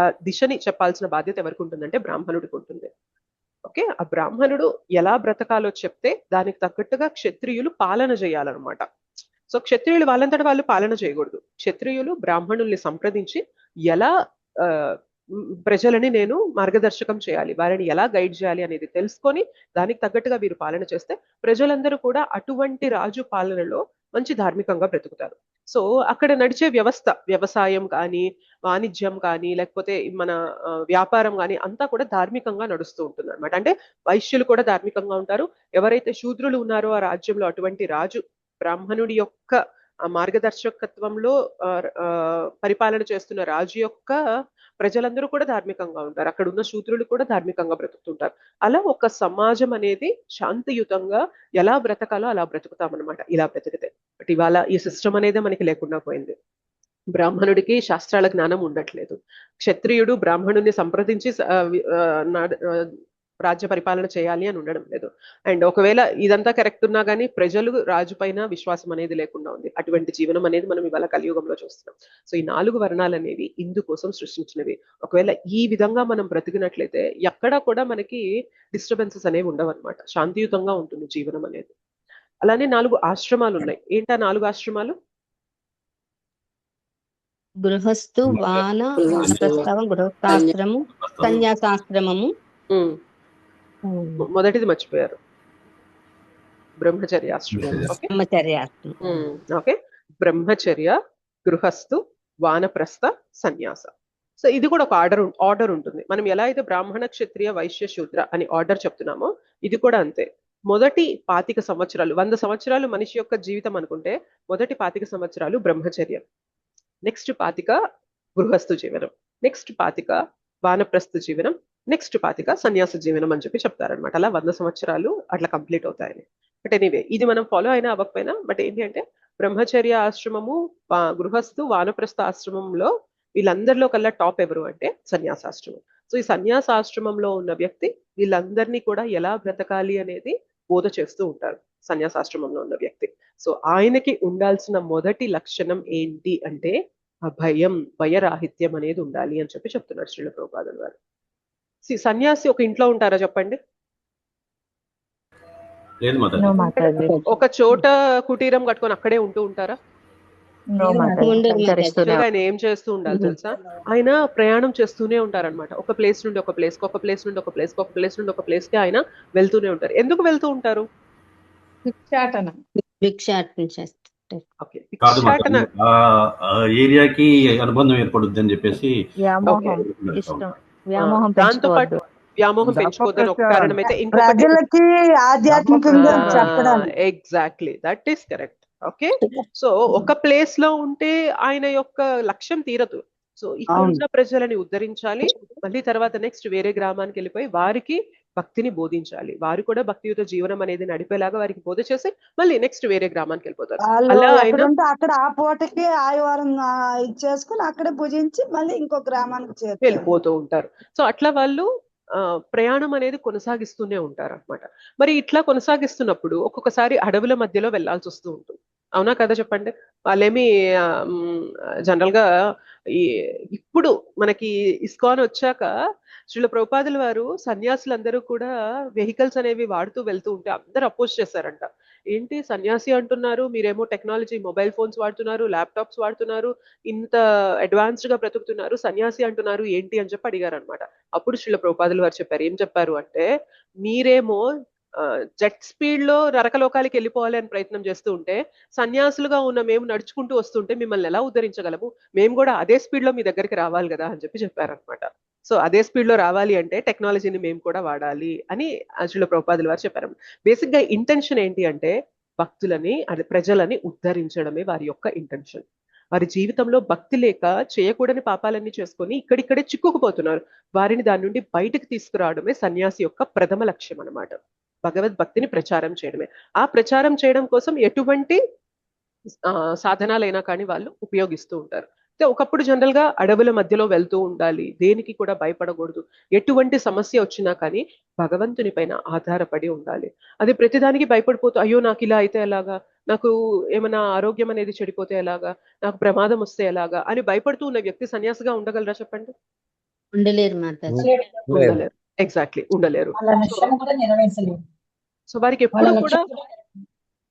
ఆ దిశని చెప్పాల్సిన బాధ్యత ఎవరికి ఉంటుందంటే బ్రాహ్మణుడికి ఉంటుంది. ఓకే, ఆ బ్రాహ్మణుడు ఎలా బ్రతకాలో చెప్తే దానికి తగ్గట్టుగా క్షత్రియులు పాలన చేయాలన్నమాట. సో క్షత్రియులు వాళ్ళంతట వాళ్ళు పాలన చేయకూడదు. క్షత్రియులు బ్రాహ్మణుల్ని సంప్రదించి ఎలా ప్రజలని నేను మార్గదర్శకం చేయాలి, వారిని ఎలా గైడ్ చేయాలి అనేది తెలుసుకొని దానికి తగ్గట్టుగా వీరు పాలన చేస్తే ప్రజలందరూ కూడా అటువంటి రాజు పాలనలో మంచి ధార్మికంగా బ్రతుకుతారు. సో అక్కడ నడిచే వ్యవస్థ, వ్యవసాయం కానీ, వాణిజ్యం కానీ, లేకపోతే మన వ్యాపారం కానీ అంతా కూడా ధార్మికంగా నడుస్తూ ఉంటుంది అనమాట. అంటే వైశ్యులు కూడా ధార్మికంగా ఉంటారు. ఎవరైతే శూద్రులు ఉన్నారో ఆ రాజ్యంలో, అటువంటి రాజు బ్రాహ్మణుడి యొక్క మార్గదర్శకత్వంలో పరిపాలన చేస్తున్న రాజు యొక్క ప్రజలందరూ కూడా ధార్మికంగా ఉంటారు. అక్కడ ఉన్న శూద్రులు కూడా ధార్మికంగా బ్రతుకుతుంటారు. అలా ఒక సమాజం అనేది శాంతియుతంగా ఎలా బ్రతకాలో అలా బ్రతుకుతామన్నమాట, ఇలా బ్రతికితే. బట్ ఇవాళ ఈ సిస్టమ్ అనేది మనకి లేకుండా పోయింది. బ్రాహ్మణుడికి శాస్త్రాల జ్ఞానం ఉండట్లేదు. క్షత్రియుడు బ్రాహ్మణుని సంప్రదించి రాజ్య పరిపాలన చేయాలి అని ఉండడం లేదు. అండ్ ఒకవేళ ఇదంతా కరెక్ట్ ఉన్నా కానీ ప్రజలు రాజు పైన విశ్వాసం అనేది లేకుండా ఉంది. అటువంటి జీవనం అనేది మనం ఇవాళ కలియుగంలో చూస్తున్నాం. సో ఈ 4 వర్ణాలు అనేవి ఇందుకోసం సృష్టించినవి. ఒకవేళ ఈ విధంగా మనం బ్రతికినట్లయితే ఎక్కడా కూడా మనకి డిస్టర్బెన్సెస్ అనేవి ఉండవు అనమాట. శాంతియుతంగా ఉంటుంది జీవనం అనేది. అలానే 4 ఆశ్రమాలు ఉన్నాయి. ఏంటా 4 ఆశ్రమాలు? గృహస్థు, వానప్రస్థం, గృహస్థాశ్రము, సన్యాసాశ్రమము. మొదటిది మర్చిపోయారు, బ్రహ్మచర్యాశ్రమం. ఓకే, బ్రహ్మచర్యాశ్రమం. ఓకే, బ్రహ్మచర్య, గృహస్థు, వానప్రస్థ, సన్యాస. సో ఇది కూడా ఒక ఆర్డర్ ఉంటుంది. మనం ఎలా అయితే బ్రాహ్మణ, క్షత్రియ, వైశ్య, శూద్ర అని ఆర్డర్ చెప్తున్నామో ఇది కూడా అంతే. మొదటి 25 సంవత్సరాలు, 100 సంవత్సరాలు మనిషి యొక్క జీవితం అనుకుంటే మొదటి 25 సంవత్సరాలు బ్రహ్మచర్యం, నెక్స్ట్ 25 గృహస్థు జీవనం, నెక్స్ట్ 25 వానప్రస్థ జీవనం, నెక్స్ట్ 25 సన్యాస జీవనం అని చెప్పి చెప్తారనమాట. అలా 100 సంవత్సరాలు అట్లా కంప్లీట్ అవుతాయని. బట్ ఎనీవే, ఇది మనం ఫాలో అయినా అవ్వకపోయినా, బట్ ఏంటి అంటే బ్రహ్మచర్య ఆశ్రమము, గృహస్థు, వానప్రస్థ ఆశ్రమంలో వీళ్ళందరిలో కల్లా టాప్ ఎవరు అంటే సన్యాసాశ్రమం. సో ఈ సన్యాసాశ్రమంలో ఉన్న వ్యక్తి వీళ్ళందరినీ కూడా ఎలా బ్రతకాలి అనేది బోధ చేస్తూ ఉంటారు సన్యాసాశ్రమంలో ఉన్న వ్యక్తి. సో ఆయనకి ఉండాల్సిన మొదటి లక్షణం ఏంటి అంటే భయరాహిత్యం అనేది ఉండాలి అని చెప్పి చెప్తున్నారు శ్రీల ప్రభుపాదుల వారు. సన్యాసి ఒక ఇంట్లో ఉంటారా చెప్పండి? లేదు మాతాజీ. No, మాతాజీ. ఒక చోట కుటీరం కట్టుకొని అక్కడే ఉంటూ ఉంటారా? No, మాతాజీ. ఉండరు సంచరిస్తూనే యాక్చువల్గా ఆయన ఏం చేస్తూ ఉండాలి తెలుసా? ఆయన ప్రయాణం చేస్తూనే ఉంటారన్నమాట. ఒక ప్లేస్ నుండి ఒక ప్లేస్, ఒక ప్లేస్ నుండి ఒక ప్లేస్, ఒక ప్లేస్ నుండి ఒక ప్లేస్ కి ఆయన వెళ్తూనే ఉంటారు. ఎందుకు వెళ్తూ ఉంటారు? భిక్షాటన చేస్తారు. ఓకే, కాదు భిక్షాటన. మాతాజీ, ఆ ఏరియాకి అనుబంధం ఏర్పడుద్ది అని చెప్పేసి వ్యామోహం, ఇష్టం, వ్యామోహం దాంతో పాటు పెంచుకోవద్దు. వ్యామోహం పెంచుకోవద్దని ఒక కారణం అయితే, ఇంకొకటి ప్రజలకి ఆధ్యాత్మికంగా చెప్పడానికి. Exactly, that is correct. Okay, so ఒక ప్లేస్ లో ఉంటే ఆయన యొక్క లక్ష్యం తీరదు. సో ఇక్కడ ఉన్న ప్రజలని ఉద్ధరించాలి, మళ్ళీ తర్వాత నెక్స్ట్ వేరే గ్రామానికి వెళ్ళిపోయి వారికి భక్తిని బోధించాలి. వారు కూడా భక్తియుత జీవనం అనేది నడిపేలాగా వారికి బోధ చేసి మళ్ళీ నెక్స్ట్ వేరే గ్రామానికి వెళ్ళిపోతారు. వాళ్ళు అలా ఆయన ఎక్కడుంటే అక్కడ ఆ పూటకి ఆదివారం ఇచ్చేసుకుని అక్కడే భుజించి మళ్ళీ ఇంకో గ్రామానికి చేరుతారు. వెళ్ళిపోతూ ఉంటారు. సో అట్లా వాళ్ళు ప్రయాణం అనేది కొనసాగిస్తూనే ఉంటారు అన్నమాట. మరి ఇట్లా కొనసాగిస్తున్నప్పుడు ఒక్కొక్కసారి అడవుల మధ్యలో వెళ్లాల్సి వస్తూ ఉంటుంది. అవునా కదా చెప్పండి? వాళ్ళేమి జనరల్ గా ఇప్పుడు మనకి ఇస్కాన్ వచ్చాక శ్రీల ప్రభుపాదుల వారు సన్యాసులందరూ కూడా వెహికల్స్ అనేవి వాడుతూ వెళ్తూ ఉంటే అందరూ అపోజ్ చేశారంట. ఏంటి సన్యాసి అంటున్నారు, మీరేమో టెక్నాలజీ మొబైల్ ఫోన్స్ వాడుతున్నారు, ల్యాప్టాప్స్ వాడుతున్నారు, ఇంత అడ్వాన్స్డ్ గా బ్రతుకుతున్నారు, సన్యాసి అంటున్నారు ఏంటి అని చెప్పి అడిగారు అనమాట. అప్పుడు శ్రీల ప్రభుపాదుల వారు చెప్పారు. ఏం చెప్పారు అంటే, మీరేమో జెట్ స్పీడ్ లో నరకలోకాలకి వెళ్ళిపోవాలి అని ప్రయత్నం చేస్తూ ఉంటే, సన్యాసులుగా ఉన్న మేము నడుచుకుంటూ వస్తుంటే మిమ్మల్ని ఎలా ఉద్ధరించగలము? మేము కూడా అదే స్పీడ్ లో మీ దగ్గరికి రావాలి కదా అని చెప్పి చెప్పారనమాట. సో అదే స్పీడ్ లో రావాలి అంటే టెక్నాలజీని మేము కూడా వాడాలి అని శ్రీల ప్రభుపాదుల వారు చెప్పారు. బేసిక్ గా ఇంటెన్షన్ ఏంటి అంటే భక్తులని ప్రజలని ఉద్ధరించడమే వారి యొక్క ఇంటెన్షన్. వారి జీవితంలో భక్తి లేక చేయకూడని పాపాలన్నీ చేసుకొని ఇక్కడిక్కడే చిక్కుకుపోతున్నారు. వారిని దాని నుండి బయటకు తీసుకురావడమే సన్యాసి యొక్క ప్రథమ లక్ష్యం అన్నమాట. భగవద్భక్తిని ప్రచారం చేయడమే. ఆ ప్రచారం చేయడం కోసం ఎటువంటి సాధనాలైనా కానీ వాళ్ళు ఉపయోగిస్తూ ఉంటారు. ఒకప్పుడు జనరల్ గా అడవుల మధ్యలో వెళ్తూ ఉండాలి, దేనికి కూడా భయపడకూడదు, ఎటువంటి సమస్య వచ్చినా కానీ భగవంతుని పైన ఆధారపడి ఉండాలి. అది ప్రతిదానికి భయపడిపోతూ అయ్యో నాకు ఇలా అయితే ఎలాగా, నాకు ఏమైనా ఆరోగ్యం అనేది చెడిపోతే ఎలాగా, నాకు ప్రమాదం వస్తే ఎలాగా అని భయపడుతూ ఉన్న వ్యక్తి సన్యాసిగా ఉండగలరా చెప్పండి? ఉండలేరు మాతాజీ. ఉండలేరు. ఎగ్జాక్ట్లీ ఉండలేరు. వాళ్ళ లక్ష్యాన్ని కూడా నెరవేర్చలేరు. సో వారికి ఎప్పుడు కూడా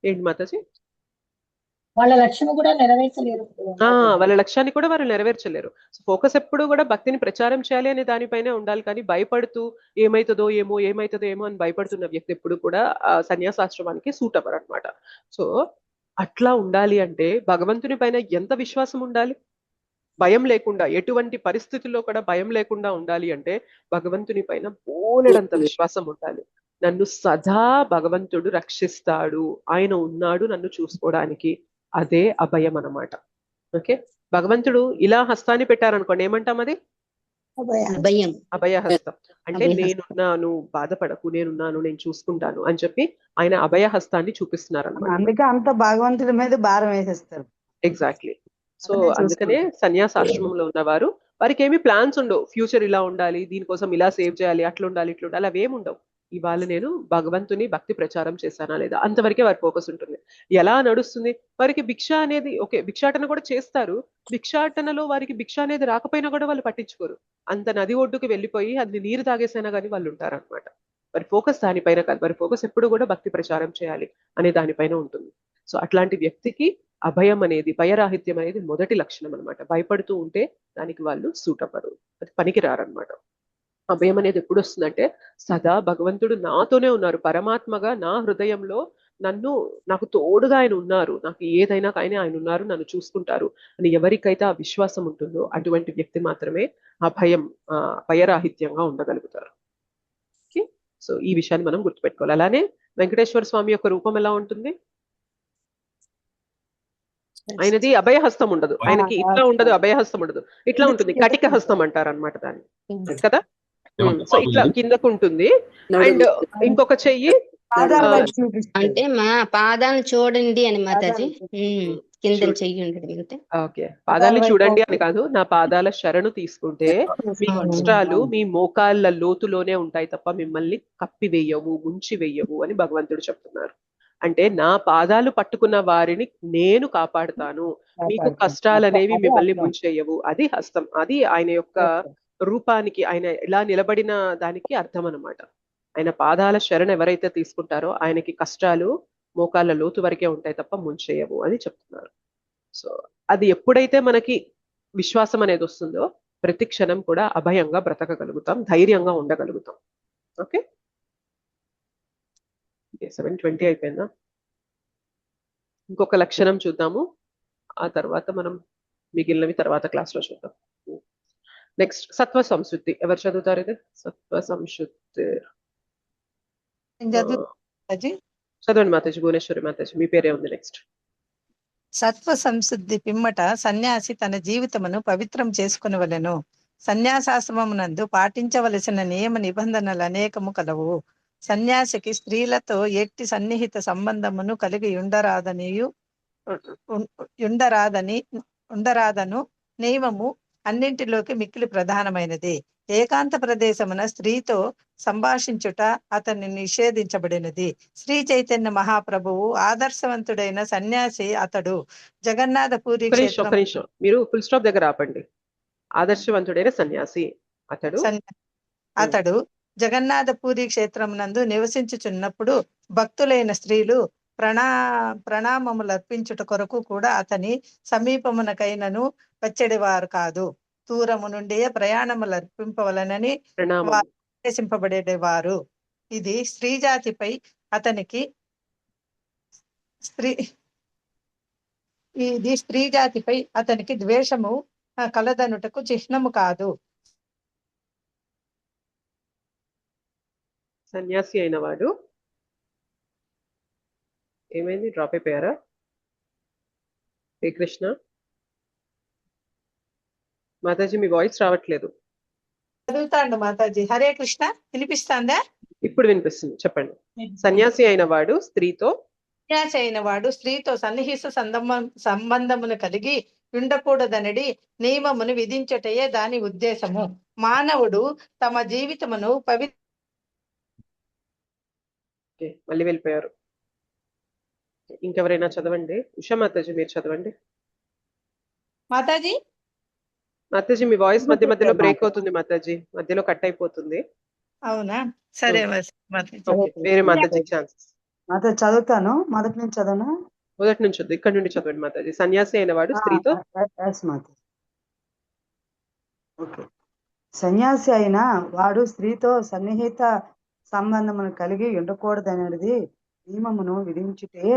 ఏంటి మాతాజీ, వాళ్ళ లక్ష్యం కూడా నెరవేర్చలేరు. వాళ్ళ లక్ష్యాన్ని కూడా వారు నెరవేర్చలేరు. సో ఫోకస్ ఎప్పుడు కూడా భక్తిని ప్రచారం చేయాలి అనే దానిపైనే ఉండాలి. కానీ భయపడుతూ ఏమైతుందో ఏమో అని భయపడుతున్న వ్యక్తి ఎప్పుడు కూడా సన్యాసాశ్రమానికి సూట్ అవ్వరు అనమాట. సో అట్లా ఉండాలి అంటే భగవంతుని పైన ఎంత విశ్వాసం ఉండాలి? భయం లేకుండా, ఎటువంటి పరిస్థితుల్లో కూడా భయం లేకుండా ఉండాలి అంటే భగవంతుని పైన బోలెడంత విశ్వాసం ఉండాలి. నన్ను సదా భగవంతుడు రక్షిస్తాడు, ఆయన ఉన్నాడు నన్ను చూసుకోవడానికి, అదే అభయం అన్నమాట. ఓకే, భగవంతుడు ఇలా హస్తాన్ని పెట్టారనుకోండి, ఏమంటాం అది? అభయం. అభయహస్తం. అంటే నేనున్నాను, బాధపడకు, నేనున్నాను, నేను చూసుకుంటాను అని చెప్పి ఆయన అభయహస్తాన్ని చూపిస్తున్నారు అన్నమాట. అందుకే అంత భగవంతుడి మీద భారం వేసేస్తారు. ఎగ్జాక్ట్లీ. సో అందుకనే సన్యాసాశ్రమంలో ఉన్నవారు వారికి ఏమి ప్లాన్స్ ఉండవు, ఫ్యూచర్ ఇలా ఉండాలి, దీనికోసం ఇలా సేవ్ చేయాలి, అట్లా ఉండాలి, ఇట్లా ఉండాలి, అవేమి ఉండవు. ఇవాళ నేను భగవంతుని భక్తి ప్రచారం చేశానా లేదా, అంతవరకే వారి ఫోకస్ ఉంటుంది. ఎలా నడుస్తుంది వారికి భిక్ష అనేది, ఓకే భిక్షాటన కూడా చేస్తారు, భిక్షాటనలో వారికి భిక్ష అనేది రాకపోయినా కూడా వాళ్ళు పట్టించుకోరు. అంత నది ఒడ్డుకు వెళ్ళిపోయి అది నీరు తాగేసైనా కానీ వాళ్ళు ఉంటారు అనమాట. వారి ఫోకస్ దానిపైన కాదు, వారి ఫోకస్ ఎప్పుడు కూడా భక్తి ప్రచారం చేయాలి అనే దానిపైన ఉంటుంది. సో అట్లాంటి వ్యక్తికి అభయం అనేది, భయరాహిత్యం అనేది మొదటి లక్షణం అనమాట. భయపడుతూ ఉంటే దానికి వాళ్ళు సూట్ అవ్వరు, అది పనికి రారనమాట. అభయం అనేది ఎప్పుడు వస్తుందంటే సదా భగవంతుడు నాతోనే ఉన్నారు, పరమాత్మగా నా హృదయంలో నాకు తోడుగా ఆయన ఉన్నారు, నాకు ఏదైనా కానీ ఆయన ఉన్నారు, నన్ను చూసుకుంటారు అని ఎవరికైతే ఆ విశ్వాసం ఉంటుందో అటువంటి వ్యక్తి మాత్రమే ఆ భయరాహిత్యంగా ఉండగలుగుతారు. ఓకే, సో ఈ విషయాన్ని మనం గుర్తుపెట్టుకోవాలి. అలానే వెంకటేశ్వర స్వామి యొక్క రూపం ఎలా ఉంటుంది? ఆయనది అభయహస్తం ఉండదు, ఆయనకి ఇట్లా ఉండదు, అభయహస్తం ఉండదు, ఇట్లా ఉంటుంది, కటిక హస్తం అంటారు అనమాట దాన్ని కదా. సో ఇట్లా కిందకు ఉంటుంది, అండ్ ఇంకొక చెయ్యి అంటే మా పాదాలను చూడండి అని మాతాజీ, కింద చెయ్యి ఉండడం అంతే. ఓకే, పాదాలను చూడండి అని కాదు, నా పాదాల శరణు తీసుకుంటే మీ కష్టాలు మీ మోకాళ్ళ లోతులోనే ఉంటాయి తప్ప మిమ్మల్ని కప్పివేయవు, ముంచివేయవు అని భగవంతుడు చెప్తున్నారు. అంటే నా పాదాలు పట్టుకున్న వారిని నేను కాపాడుతాను, మీకు కష్టాలు అనేవి మిమ్మల్ని ముంచేయవు. అది హస్తం, అది ఆయన యొక్క రూపానికి, ఆయన ఇలా నిలబడిన దానికి అర్థం అన్నమాట. ఆయన పాదాల శరణ ఎవరైతే తీసుకుంటారో ఆయనకి కష్టాలు మోకాళ్ళ లోతు వరకే ఉంటాయి తప్ప ముంచేయవు అని చెప్తున్నారు. సో అది ఎప్పుడైతే మనకి విశ్వాసం అనేది వస్తుందో ప్రతి క్షణం కూడా అభయంగా బ్రతకగలుగుతాం, ధైర్యంగా ఉండగలుగుతాం. ఓకే, 7:20 అయిపోయిందా? ఇంకొక లక్షణం చూద్దాము, ఆ తర్వాత మనం మిగిలినవి తర్వాత క్లాస్ లో చూద్దాం. నెక్స్ట్ సత్వ సంశుద్ధి. ఎవరు చదువుతారు ఇది? సత్వ సంశుద్ధి చదవండి మాతాజీ, భువనేశ్వరి మాతాజీ, మీ పేరే ఉంది నెక్స్ట్. సత్వ సంశుద్ధి పిమ్మట సన్యాసి తన జీవితమును పవిత్రం చేసుకునవలెను. సన్యాసాశ్రమమునందు పాటించవలసిన నియమ నిబంధనలు అనేకము కలవు. సన్యాసికి స్త్రీలతో ఎట్టి సన్నిహిత సంబంధమును కలిగి ఉండరాదను నియమము అన్నింటిలోకి మిక్కిలి ప్రధానమైనది. ఏకాంత ప్రదేశమున స్త్రీతో సంభాషించుట అతన్ని నిషేధించబడినది. శ్రీ చైతన్య మహాప్రభువు ఆదర్శవంతుడైన సన్యాసి అతడు. జగన్నాథపురి క్షేత్రం మీరు ఫుల్ స్టాప్ దగ్గర ఆపండి. ఆదర్శవంతుడైన సన్యాసి అతడు జగన్నాథపురి క్షేత్రమునందు నివసించుచున్నప్పుడు భక్తులైన స్త్రీలు ప్రణామములు అర్పించుట కొరకు కూడా అతని సమీపమునకైనను వచ్చేవారు కాదు. దూరము నుండి ప్రయాణములు అర్పింపవలనని ఆదేశింపబడేవారు. ఇది స్త్రీ జాతిపై అతనికి ద్వేషము కలదనుటకు చిహ్నము కాదు. సన్యాసి అయిన వాడు ఏమైంది? డ్రాప్ అయిపోయారా? హరే కృష్ణ. మాతాజీ మీ వాయిస్ రావట్లేదు. చదువుతాండు మాతాజీ. హరే కృష్ణ. వినిపిస్తాందా? ఇప్పుడు వినిపిస్తుంది, చెప్పండి. సన్యాసి అయిన వాడు స్త్రీతో సన్నిహిత సంబంధమును కలిగి ఉండకూడదనడి నియమమును విధించుటయే దాని ఉద్దేశము. మానవుడు తమ జీవితమును మళ్ళీ వెళ్ళిపోయారు. ఇంకెవరైనా చదవండి. ఉషా మాతాజీ మీరు చదవండి. మాతాజీ మీ వాయిస్ మధ్య మధ్యలో బ్రేక్ అవుతుంది మాతాజీ, మధ్యలో కట్ అయిపోతుంది. అవునా? సరే వేరే మాతాజీ ఛాన్సెస్. మాతాజీ చదువుతాను. మొదటి నుంచి చదవను. మొదటి నుంచి ఇక్కడ నుండి చదవండి మాతాజీ. సన్యాసి అయిన వాడు స్త్రీతో సన్యాసి అయిన వాడు స్త్రీతో సన్నిహిత సంబంధమును కలిగి ఉండకూడదనేది నియమమును విధించుటే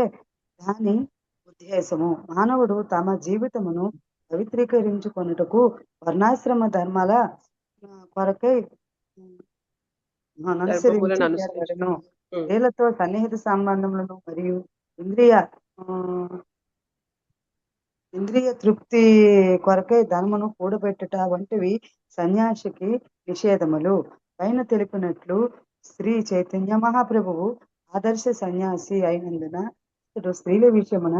దాని ఉద్దేశము. మానవుడు తమ జీవితమును పవిత్రీకరించుకొనుటకు వర్ణాశ్రమ ధర్మాల కొరకై అనుసరించను. స్త్రీలతో సన్నిహిత సంబంధములను మరియు ఇంద్రియ తృప్తి కొరకై ధనమును కూడబెట్టుట వంటివి సన్యాసికి నిషేధములు. పైన తెలిపినట్లు శ్రీ చైతన్య మహాప్రభువు ఆదర్శ సన్యాసి అయినందున అతడు స్త్రీల విషయమున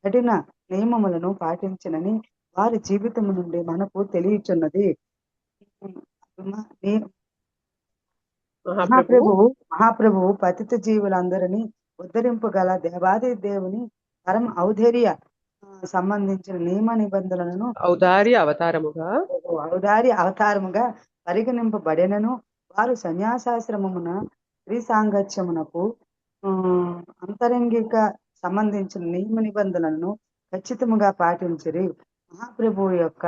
కఠిన నియమములను పాటించనని వారి జీవితము నుండి మనకు తెలియచున్నది. మహాప్రభువు పతిత జీవులందరినీ ఉద్ధరింపగల దేవాది దేవుని పరమ ఔదార్య సంబంధించిన నియమ నిబంధనలను ఔదార్య అవతారముగా పరిగణింపబడినను వారు సన్యాసాశ్రమమున స్త్రీ సాంగత్యమునకు అంతరంగిక సంబంధించిన నియమ నిబంధనలను ఖచ్చితముగా పాటించిరి. మహాప్రభువు యొక్క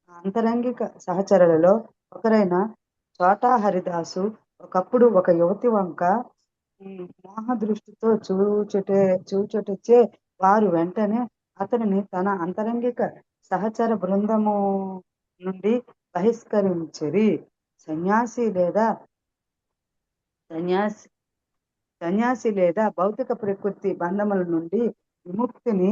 అంతరంగిక సహచరులలో ఒకరైన చోటా హరిదాసు ఒకప్పుడు ఒక యువతి వంక మోహ దృష్టితో చూచుటచే వారు వెంటనే అతనిని తన అంతరంగిక సహచర బృందము నుండి బహిష్కరించిరి. సన్యాసి లేదా భౌతిక ప్రకృతి బంధముల నుండి విముక్తిని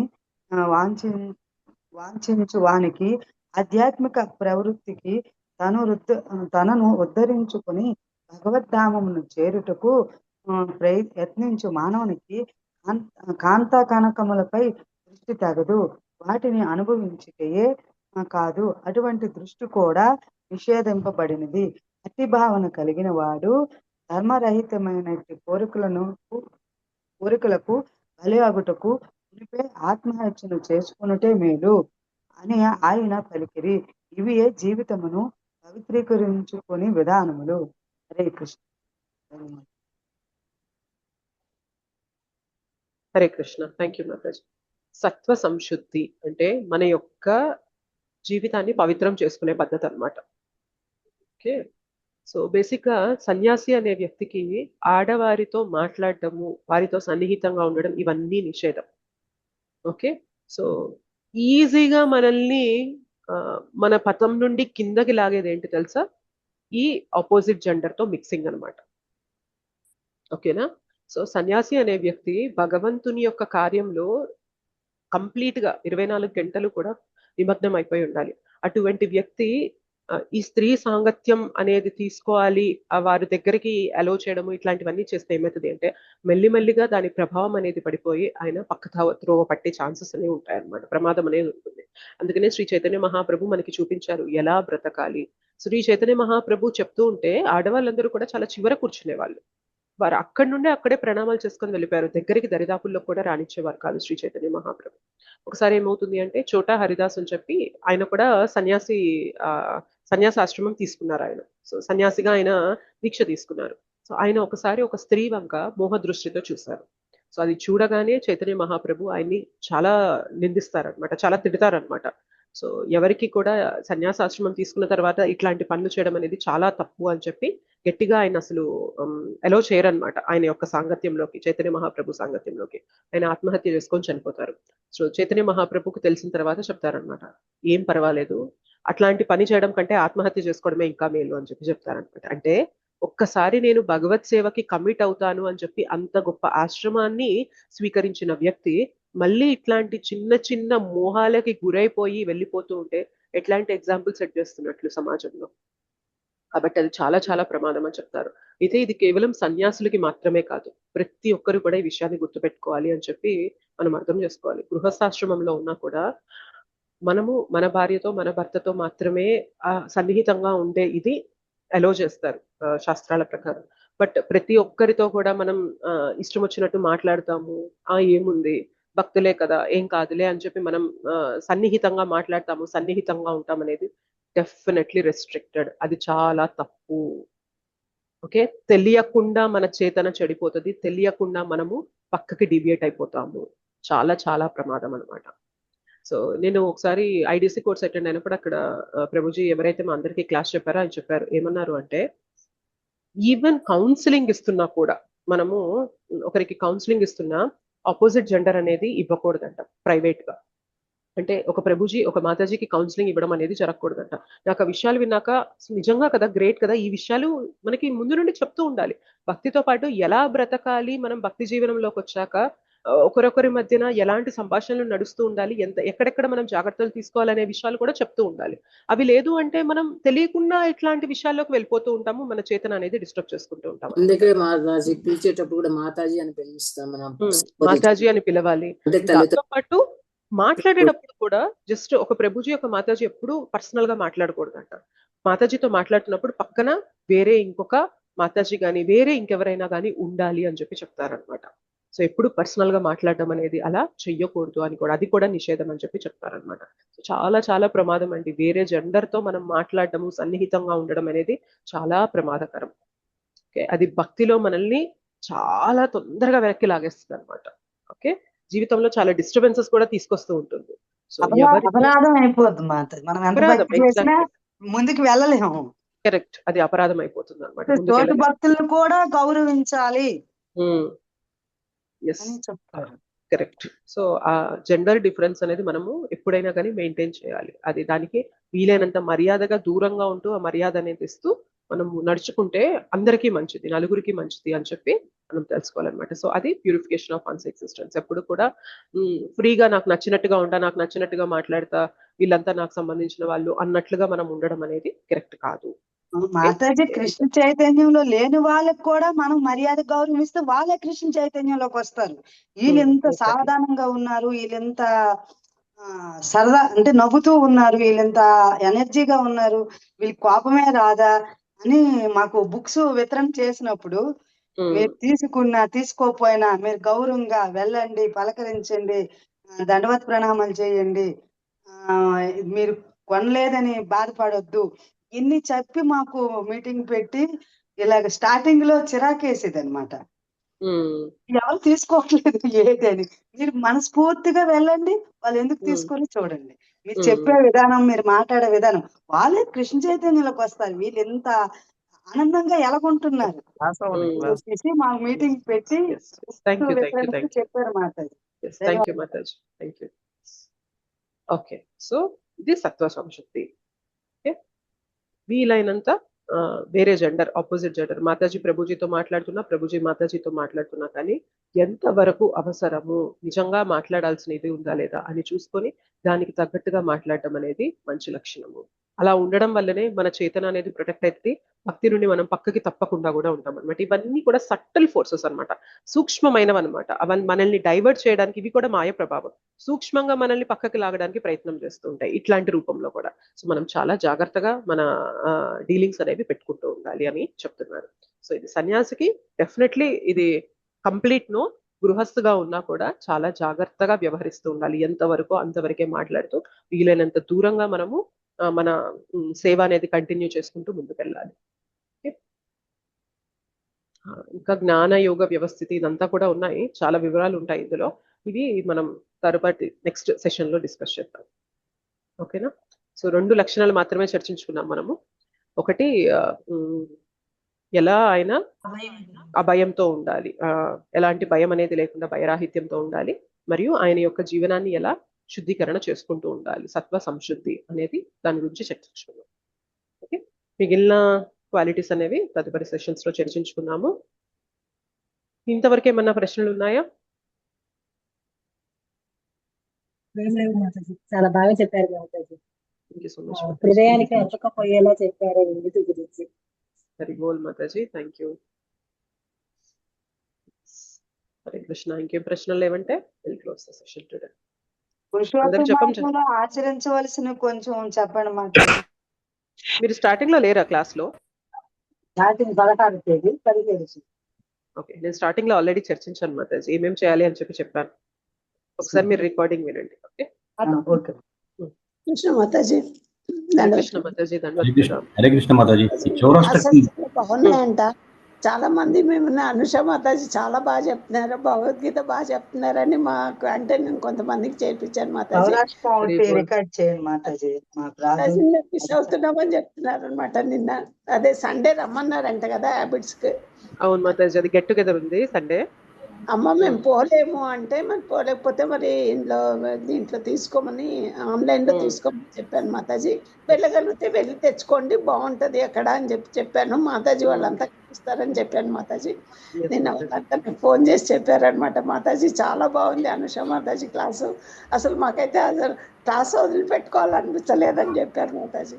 వాంఛించు వానికి ఆధ్యాత్మిక ప్రవృత్తికి తనను ఉద్ధరించుకుని భగవద్ధామమును చేరుటకు యత్నించు మానవునికి కాంతా కనకములపై దృష్టి తగదు, వాటిని అనుభవించుటయే కాదు, అటువంటి దృష్టి కూడా నిషేధింపబడినది. అతి భావన కలిగిన వాడు ధర్మరహితమైన కోరికలకు బలి అగుటకు ఆత్మహత్యను చేసుకున్నటే మేలు అని ఆయన పలికిరి. ఇవియే జీవితమును పవిత్రీకరించుకుని విధానములు. హరే కృష్ణ. హరే కృష్ణ. థ్యాంక్ యూ మాతాజీ. సత్వ సంశుద్ధి అంటే మన యొక్క జీవితాన్ని పవిత్రం చేసుకునే పద్ధతి అన్నమాట. ఓకే, సో బేసిక్ గా సన్యాసి అనే వ్యక్తికి ఆడవారితో మాట్లాడటము, వారితో సన్నిహితంగా ఉండడం ఇవన్నీ నిషేధం. ఓకే, సో ఈజీగా మనల్ని మన పథం నుండి కిందకి లాగేది ఏంటి తెలుసా? ఈ ఆపోజిట్ జెండర్ తో మిక్సింగ్ అనమాట. ఓకేనా? సో సన్యాసి అనే వ్యక్తి భగవంతుని యొక్క కార్యంలో కంప్లీట్ గా 24 గంటలు కూడా నిమగ్నం అయిపోయి ఉండాలి. అటువంటి వ్యక్తి ఈ స్త్రీ సాంగత్యం అనేది తీసుకోవాలి, వారి దగ్గరికి అలో చేయడము ఇట్లాంటివన్నీ చేస్తే ఏమవుతుంది అంటే మెల్లిమెల్లిగా దాని ప్రభావం అనేది పడిపోయి ఆయన త్రోవ పట్టే ఛాన్సెస్ అనేవి ఉంటాయన్నమాట, ప్రమాదం అనేది ఉంటుంది. అందుకనే శ్రీ చైతన్య మహాప్రభు మనకి చూపించారు ఎలా బ్రతకాలి. శ్రీ చైతన్య మహాప్రభు చెప్తూ ఉంటే ఆడవాళ్ళందరూ కూడా చాలా చివర కూర్చునేవాళ్ళు. వారు అక్కడి నుండే అక్కడే ప్రణామాలు చేసుకొని వెళ్ళిపోయారు, దగ్గరికి దరిదాపుల్లో కూడా రానిచ్చేవారు కాదు శ్రీ చైతన్య మహాప్రభు. ఒకసారి ఏమవుతుంది అంటే చోటా హరిదాస్ అని చెప్పి ఆయన కూడా సన్యాసాశ్రమం తీసుకున్నారు ఆయన. సో సన్యాసిగా ఆయన దీక్ష తీసుకున్నారు. సో ఆయన ఒకసారి ఒక స్త్రీ వంక మోహ దృష్టితో చూశారు. సో అది చూడగానే చైతన్య మహాప్రభు ఆయన్ని చాలా నిందిస్తారనమాట, చాలా తిడతారనమాట. సో ఎవరికి కూడా సన్యాసాశ్రమం తీసుకున్న తర్వాత ఇట్లాంటి పనులు చేయడం అనేది చాలా తప్పు అని చెప్పి గట్టిగా ఆయన అసలు అలో చేయరనమాట ఆయన యొక్క సాంగత్యంలోకి, చైతన్య మహాప్రభు సాంగత్యంలోకి. ఆయన ఆత్మహత్య చేసుకొని చనిపోతారు. సో చైతన్య మహాప్రభుకు తెలిసిన తర్వాత చెప్తారనమాట, ఏం పర్వాలేదు, అట్లాంటి పని చేయడం కంటే ఆత్మహత్య చేసుకోవడమే ఇంకా మేలు అని చెప్పి చెప్తారనమాట. అంటే ఒక్కసారి నేను భగవత్ సేవకి కమిట్ అవుతాను అని చెప్పి అంత గొప్ప ఆశ్రమాన్ని స్వీకరించిన వ్యక్తి మళ్ళీ ఇట్లాంటి చిన్న చిన్న మోహాలకి గురైపోయి వెళ్ళిపోతూ ఉంటే ఎట్లాంటి ఎగ్జాంపుల్ సెట్ చేస్తున్నట్లు సమాజంలో. కాబట్టి అది చాలా చాలా ప్రమాదం అని చెప్తారు. అయితే ఇది కేవలం సన్యాసులకి మాత్రమే కాదు, ప్రతి ఒక్కరు కూడా ఈ విషయాన్ని గుర్తుపెట్టుకోవాలి అని చెప్పి మనం అర్థం చేసుకోవాలి. గృహస్థాశ్రమంలో ఉన్నా కూడా మనము మన భార్యతో మన భర్తతో మాత్రమే సన్నిహితంగా ఉండే ఇది అలో చేస్తారు శాస్త్రాల ప్రకారం. బట్ ప్రతి ఒక్కరితో కూడా మనం ఇష్టం వచ్చినట్టు మాట్లాడతాము, ఏముంది భక్తులే కదా ఏం కాదులే అని చెప్పి మనం సన్నిహితంగా మాట్లాడతాము, సన్నిహితంగా ఉంటాం అనేది డెఫినెట్లీ రెస్ట్రిక్టెడ్. అది చాలా తప్పు. ఓకే, తెలియకుండా మన చేతన చెడిపోతుంది, తెలియకుండా మనము పక్కకి డివియేట్ అయిపోతాము. చాలా చాలా ప్రమాదం అనమాట. సో నేను ఒకసారి ఐడిసి కోర్స్ అటెండ్ అయినప్పుడు అక్కడ ప్రభుజీ ఎవరైతే మా అందరికీ క్లాస్ చెప్పారో ఆయన చెప్పారు, ఏమన్నారు అంటే ఈవెన్ కౌన్సిలింగ్ ఇస్తున్నా కూడా మనము ఒకరికి కౌన్సిలింగ్ ఇస్తున్నా ఆపోజిట్ జెండర్ అనేది ఇవ్వకూడదంట ప్రైవేట్ గా. అంటే ఒక ప్రభుజీ ఒక మాతాజీకి కౌన్సిలింగ్ ఇవ్వడం అనేది జరగకూడదంట. నాకు ఆ విషయాలు విన్నాక నిజంగా కదా, గ్రేట్ కదా, ఈ విషయాలు మనకి ముందు నుండి చెప్తూ ఉండాలి. భక్తితో పాటు ఎలా బ్రతకాలి, మనం భక్తి జీవనంలోకి వచ్చాక ఒకరొకరి మధ్యన ఎలాంటి సంభాషణలు నడుస్తూ ఉండాలి, ఎక్కడెక్కడ మనం జాగ్రత్తలు తీసుకోవాలనే విషయాలు కూడా చెప్తూ ఉండాలి. అవి లేదు అంటే మనం తెలియకుండా ఇట్లాంటి విషయాల్లోకి వెళ్ళిపోతూ ఉంటాము, మన చేతన అనేది డిస్టర్బ్ చేసుకుంటూ ఉంటాము. అందుకే మాతాజీ పిలిచేటప్పుడు కూడా మాతాజీ అని పిలుస్తాం మనం, మాతాజీ అని పిలవాలి. దాంతో పాటు మాట్లాడేటప్పుడు కూడా జస్ట్ ఒక ప్రభుజీ ఒక మాతాజీ ఎప్పుడు పర్సనల్ గా మాట్లాడకూడదంట. మాతాజీతో మాట్లాడుతున్నప్పుడు పక్కన వేరే ఇంకొక మాతాజీ గాని వేరే ఇంకెవరైనా గానీ ఉండాలి అని చెప్పి చెప్తారనమాట. సో ఎప్పుడు పర్సనల్ గా మాట్లాడడం అనేది అలా చెయ్యకూడదు అని కూడా, అది కూడా నిషేధం అని చెప్పి చెప్తారనమాట. సో చాలా చాలా ప్రమాదం అండి, వేరే జెండర్ తో మనం మాట్లాడటము సన్నిహితంగా ఉండడం అనేది చాలా ప్రమాదకరం. ఓకే, అది భక్తిలో మనల్ని చాలా తొందరగా వెనక్కి లాగేస్తుంది అనమాట. ఓకే, జీవితంలో చాలా డిస్టర్బెన్సెస్ కూడా తీసుకొస్తూ ఉంటుంది. సో అపరాధం అయిపోతుంది మనం ఎంత భక్తి చేసినా ముందుకు వెళ్ళలేము. కరెక్ట్, అది అపరాధం అయిపోతుంది అనమాట. తోటి భక్తులను కూడా గౌరవించాలి అని చెప్తారు. కరెక్ట్. సో ఆ జెండర్ డిఫరెన్స్ అనేది మనము ఎప్పుడైనా కానీ మెయింటైన్ చేయాలి. అది దానికి వీలైనంత మర్యాదగా దూరంగా ఉంటూ ఆ మర్యాద అనేది ఇస్తూ మనం నడుచుకుంటే అందరికీ మంచిది, నలుగురికి మంచిది అని చెప్పి మనం తెలుసుకోవాలన్నమాట. సో అది ప్యూరిఫికేషన్ ఆఫ్ వన్స్ ఎగ్జిస్టెన్స్. ఎప్పుడు కూడా ఫ్రీగా నాకు నచ్చినట్టుగా ఉంటా, నాకు నచ్చినట్టుగా మాట్లాడతా, వీళ్ళంతా నాకు సంబంధించిన వాళ్ళు అన్నట్లుగా మనం ఉండడం అనేది కరెక్ట్ కాదు. మాతాజీ కృష్ణ చైతన్యంలో లేని వాళ్ళకి కూడా మనం మర్యాద గౌరవిస్తే వాళ్ళే కృష్ణ చైతన్యంలోకి వస్తారు. వీళ్ళు ఎంత సావధానంగా ఉన్నారు, వీళ్ళెంత సరదా అంటే నవ్వుతూ ఉన్నారు, వీళ్ళెంత ఎనర్జీగా ఉన్నారు, వీళ్ళకి కోపమే రాదా అని మాకు బుక్స్ వితరణ చేసినప్పుడు మీరు తీసుకోపోయినా మీరు గౌరవంగా వెళ్ళండి, పలకరించండి, దండవత్ ప్రణామాలు చేయండి, మీరు కొనలేదని బాధపడొద్దు, ఇన్ని చెప్పి మాకు మీటింగ్ పెట్టి ఇలాగ స్టార్టింగ్ లో చిరాకేసేది అనమాట. ఎవరు తీసుకోవట్లేదు ఏదని, మీరు మనస్ఫూర్తిగా వెళ్ళండి, వాళ్ళు ఎందుకు తీసుకొని చూడండి, మీరు చెప్పే విధానం, మీరు మాట్లాడే విధానం, వాళ్ళే కృష్ణ చైతన్యంలోకి వస్తారు. వీళ్ళు ఎంత ఆనందంగా ఎలాగుంటున్నారు చూసి మా మీటింగ్ పెట్టి చెప్పారు మాతాజీ. ఓకే, సో ఇది సత్వ సంశక్తి. వీలైనంత వేరే జెండర్, ఆపోజిట్ జెండర్, మాతాజీ ప్రభుజీతో మాట్లాడుతున్నా, ప్రభుజీ మాతాజీతో మాట్లాడుతున్నా కానీ ఎంతవరకు అవసరము, నిజంగా మాట్లాడాల్సిన ఇది ఉందా లేదా అని చూసుకొని దానికి తగ్గట్టుగా మాట్లాడటం అనేది మంచి లక్షణము. అలా ఉండడం వల్లనే మన చేతన అనేది ప్రొటెక్ట్ అయితే భక్తి నుండి మనం పక్కకి తప్పకుండా కూడా ఉంటాం అనమాట. ఇవన్నీ కూడా సట్టల్ ఫోర్సెస్ అనమాట, సూక్ష్మమైనవి అనమాట. అవన్నీ మనల్ని డైవర్ట్ చేయడానికి ఇవి కూడా మాయ ప్రభావం, సూక్ష్మంగా మనల్ని పక్కకి లాగడానికి ప్రయత్నం చేస్తూ ఉంటాయి ఇట్లాంటి రూపంలో కూడా. సో మనం చాలా జాగ్రత్తగా మన డీలింగ్స్ అనేవి పెట్టుకుంటూ ఉండాలి అని చెప్తున్నారు. సో ఇది సన్యాసికి డెఫినెట్లీ ఇది కంప్లీట్ నో. గృహస్థుగా ఉన్నా కూడా చాలా జాగ్రత్తగా వ్యవహరిస్తూ ఉండాలి, ఎంతవరకు అంతవరకే మాట్లాడుతూ వీలైనంత దూరంగా మనము మన సేవ అనేది కంటిన్యూ చేసుకుంటూ ముందుకెళ్ళాలి. ఇంకా జ్ఞాన యోగ వ్యవస్థితి ఇదంతా కూడా ఉన్నాయి, చాలా వివరాలు ఉంటాయి ఇందులో. ఇవి మనం తరువాతి నెక్స్ట్ సెషన్ లో డిస్కస్ చేద్దాం. ఓకేనా? సో 2 లక్షణాలు మాత్రమే చర్చించుకున్నాం మనము. ఒకటి ఎలా ఆయన అభయంతో ఉండాలి, ఎలాంటి భయం అనేది లేకుండా భయరాహిత్యంతో ఉండాలి, మరియు ఆయన యొక్క జీవనాన్ని ఎలా శుద్ధీకరణ చేసుకుంటూ ఉండాలి, సత్వ సంశుద్ధి అనేది దాని గురించి చర్చించుకున్నాం. ఓకే, మిగిలిన క్వాలిటీస్ అనేవి తదుపరి సెషన్స్ లో చర్చించుకున్నాము. ఇంతవరకు ఏమన్నా ప్రశ్నలు ఉన్నాయా? చాలా బాగా చెప్పారు మాతాజీ. Thank you so much. హృదయానికి అతుక్కపోయేలా చెప్పారు వీటి గురించి. హరి బోల్ మాతాజీ, థ్యాంక్ యూ. హరే కృష్ణ. ఇంకేం ప్రశ్నలు లేవంటే will close the session today. పురుషోత్తమాత్మలో ఆచరించవలసిన కొంచెం చెప్పండి మాతాజీ. మీరు స్టార్టింగ్ లో లేరా క్లాస్ లో? స్టార్టింగ్ 16 తేదీ 17. ఓకే, నేను స్టార్టింగ్ లో ఆల్రెడీ చర్చించాను మాతాజీ, ఏమేం చేయాలి అని చెప్పాను. ఒకసారి మీరు రికార్డింగ్ వినండి. ఓకే, కృష్ణ మాతాజీ. కృష్ణ మాతాజీ, హరే కృష్ణ మాతాజీ. బాగున్నాయంట. చాలా మంది మేము అనుష మాతాజీ చాలా బాగా చెప్తున్నారు, భగవద్గీత బాగా చెప్తున్నారని మాకు అంటే నేను కొంతమందికి చేర్పించాను మాతాజీ. మిస్ అవుతున్నామని చెప్తున్నారు అనమాట. నిన్న అదే సండే రమ్మన్నారంట కదా హ్యాబిట్స్ కి. అవును మాతాజీ, అది గెట్ టుగెదర్ ఉంది సండే. అమ్మ మేము పోలేము అంటే మరి పోలేకపోతే మరి దీంట్లో తీసుకోమని ఆన్లైన్ లో తీసుకోమని చెప్పాను మాతాజీ. వెళ్ళగలిగితే వెళ్ళి తెచ్చుకోండి బాగుంటది అక్కడ అని చెప్పాను. మాతాజీ వాళ్ళంతా ఇస్తారని చెప్పాను మాతాజీ. నిన్న వాళ్ళంతా ఫోన్ చేసి చెప్పారనమాట. మాతాజీ చాలా బాగుంది అనుష మాతాజీ క్లాసు, అసలు మాకైతే అసలు క్లాస్ వదిలిపెట్టుకోవాలనిపించలేదని చెప్పారు మాతాజీ.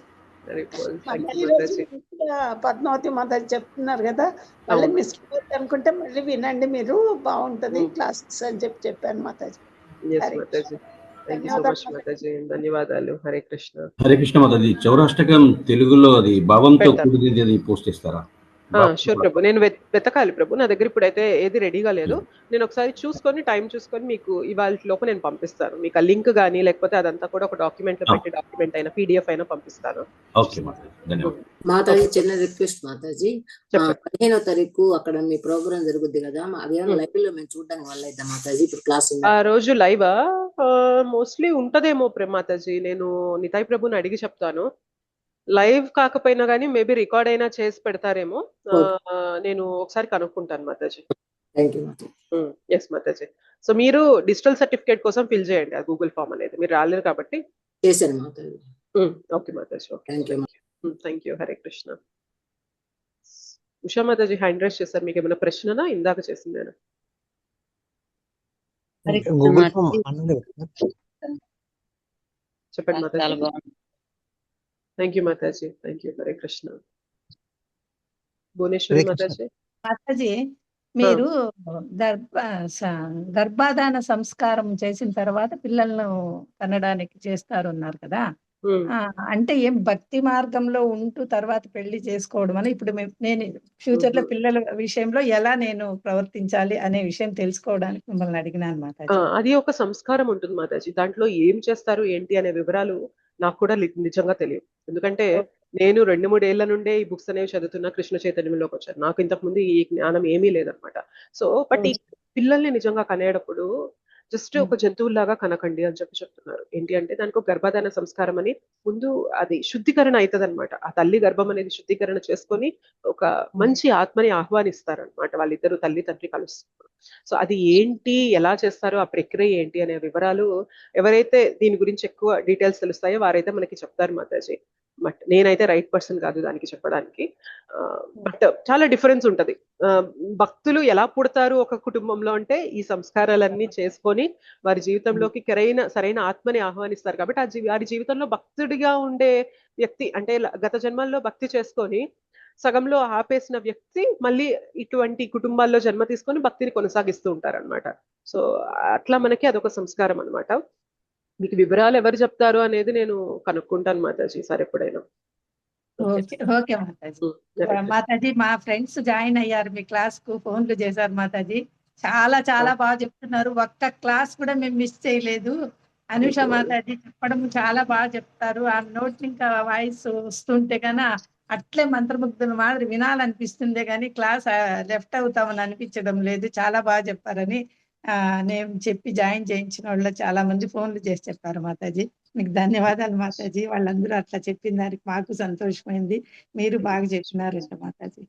పద్మావతి మాతాజీ చెప్తున్నారు కదా, మళ్ళీ మిస్ అనుకుంటే మళ్ళీ వినండి మీరు, బాగుంటది క్లాసెస్ అని చెప్పాను మాతాజీ. ధన్యవాదాలు. హరే కృష్ణ. హరే కృష్ణ మాతాజీ. చౌరాష్టకం తెలుగులో అది భావంతో కూడినది అది పోస్ట్ చేస్తారా? షూర్ ప్రభు, నేను వెతకాలి ప్రభు, నా దగ్గర ఇప్పుడైతే ఏది రెడీగా లేదు. నేను ఒకసారి చూసుకొని టైం చూసుకొని మీకు ఇవాళ లోపు నేను పంపిస్తాను. మీకు ఆ లింక్ గానీ లేకపోతే అదంతా కూడా ఒక డాక్యుమెంట్ లో పెట్టి డాక్యుమెంట్ అయినా PDF అయినా పంపిస్తాను. మాతాజీ చిన్న రిక్వెస్ట్ మాతాజీ, 15వ తారీఖు అక్కడ మీ ప్రోగ్రామ్ జరుగుద్ది కదా, అదేమో లైవ్ లో మేము చూడడానికి వల్ల అయితే మాతాజీ ఇప్పుడు క్లాస్ ఆ రోజు లైవ్ మోస్ట్లీ ఉంటదేమో మాతాజీ. నేను నితాయ్ ప్రభుని అడిగి చెప్తాను. లైవ్ కాకపోయినా కానీ మేబీ రికార్డ్ అయినా చేసి పెడతారేమో, నేను ఒకసారి కనుక్కుంటాను మాతాజీ. ఎస్ మాతాజీ. సో మీరు డిజిటల్ సర్టిఫికేట్ కోసం ఫిల్ చేయండి ఆ గూగుల్ ఫామ్ అనేది, మీరు రాలేరు కాబట్టి. Okay Mataji, thank you. Hare Krishna. Usha Mataji hand raise చేశారు, మీకు ఏమైనా ప్రశ్ననా? ఇందాక చేసింది నేను. చెప్పండి Mataji. Thank you Mataji, thank you. Hare Krishna. Bhuvaneshwari Mataji. Mataji మీరు గర్భాధాన సంస్కారం చేసిన తర్వాత పిల్లలను కనడానికి చేస్తారు అన్నారు కదా, అంటే ఏం భక్తి మార్గంలో ఉంటూ తర్వాత పెళ్లి చేసుకోవడం అని ఇప్పుడు నేను ఫ్యూచర్ లో పిల్లల విషయంలో ఎలా నేను ప్రవర్తించాలి అనే విషయం తెలుసుకోవడానికి మిమ్మల్ని అడిగినాను మాతాజీ. అది ఒక సంస్కారం ఉంటుంది మాతాజీ, దాంట్లో ఏం చేస్తారు ఏంటి అనే వివరాలు నాకు కూడా నిజంగా తెలియదు. ఎందుకంటే నేను 2-3 ఏళ్ల నుండే ఈ బుక్స్ అనేవి చదువుతున్నా, కృష్ణ చైతన్యంలోకి వచ్చాను. నాకు ఇంతకు ముందు ఈ జ్ఞానం ఏమీ లేదనమాట. సో బట్ ఈ పిల్లల్ని నిజంగా కనేటప్పుడు జస్ట్ ఒక జంతువులాగా కనకండి అని చెప్తున్నారు. ఏంటి అంటే దానికి ఒక గర్భాధాన సంస్కారం అని ముందు అది శుద్ధీకరణ అవుతుంది అనమాట. ఆ తల్లి గర్భం అనేది శుద్ధీకరణ చేసుకొని ఒక మంచి ఆత్మని ఆహ్వానిస్తారనమాట. వాళ్ళిద్దరు తల్లి తండ్రి కలుస్తారు. సో అది ఏంటి, ఎలా చేస్తారో, ఆ ప్రక్రియ ఏంటి అనే వివరాలు ఎవరైతే దీని గురించి ఎక్కువ డీటెయిల్స్ తెలుస్తాయో వారైతే మనకి చెప్తారు మాతాజీ. బట్ నేనైతే రైట్ పర్సన్ కాదు దానికి చెప్పడానికి. బట్ చాలా డిఫరెన్స్ ఉంటది. భక్తులు ఎలా పుడతారు ఒక కుటుంబంలో అంటే ఈ సంస్కారాలన్నీ చేసుకొని వారి జీవితంలోకి సరైన ఆత్మని ఆహ్వానిస్తారు కాబట్టి వారి జీవితంలో భక్తుడిగా ఉండే వ్యక్తి అంటే గత జన్మల్లో భక్తి చేసుకొని సగంలో ఆపేసిన వ్యక్తి మళ్ళీ ఇటువంటి కుటుంబాల్లో జన్మ తీసుకొని భక్తిని కొనసాగిస్తూ ఉంటారు అనమాట. సో అట్లా మనకి అదొక సంస్కారం అనమాట. మీకు వివరాలు ఎవరు చెప్తారు అనేది నేను కనుక్కుంటాను మాతాజీ సార్ ఎప్పుడైనా. ఓకే ఓకే మాతాజీ. మాతాజీ మా ఫ్రెండ్స్ జాయిన్ అయ్యారు మీ క్లాస్ కు, ఫోన్లు చేశారు మాతాజీ. చాలా చాలా బాగా చెప్తున్నారు. ఒక్క క్లాస్ కూడా మేము మిస్ చేయలేదు. అనుష మాతాజీ చెప్పడం చాలా బాగా చెప్తారు. ఆ నోట్ ఇంకా వాయిస్ వస్తుంటే కన్నా అట్లే మంత్రముగ్ధుల మాదిరి వినాలనిపిస్తుందే కానీ క్లాస్ లెఫ్ట్ అవుతామని అనిపించడం లేదు. చాలా బాగా చెప్పారని నేను చెప్పి జాయిన్ చేయించిన వాళ్ళు చాలా మంది ఫోన్లు చేసి చెప్పారు మాతాజీ. మీకు ధన్యవాదాలు మాతాజీ. వాళ్ళందరూ అట్లా చెప్పిన దానికి మాకు సంతోషమైంది. మీరు బాగా చెప్పినారంట మాతాజీ.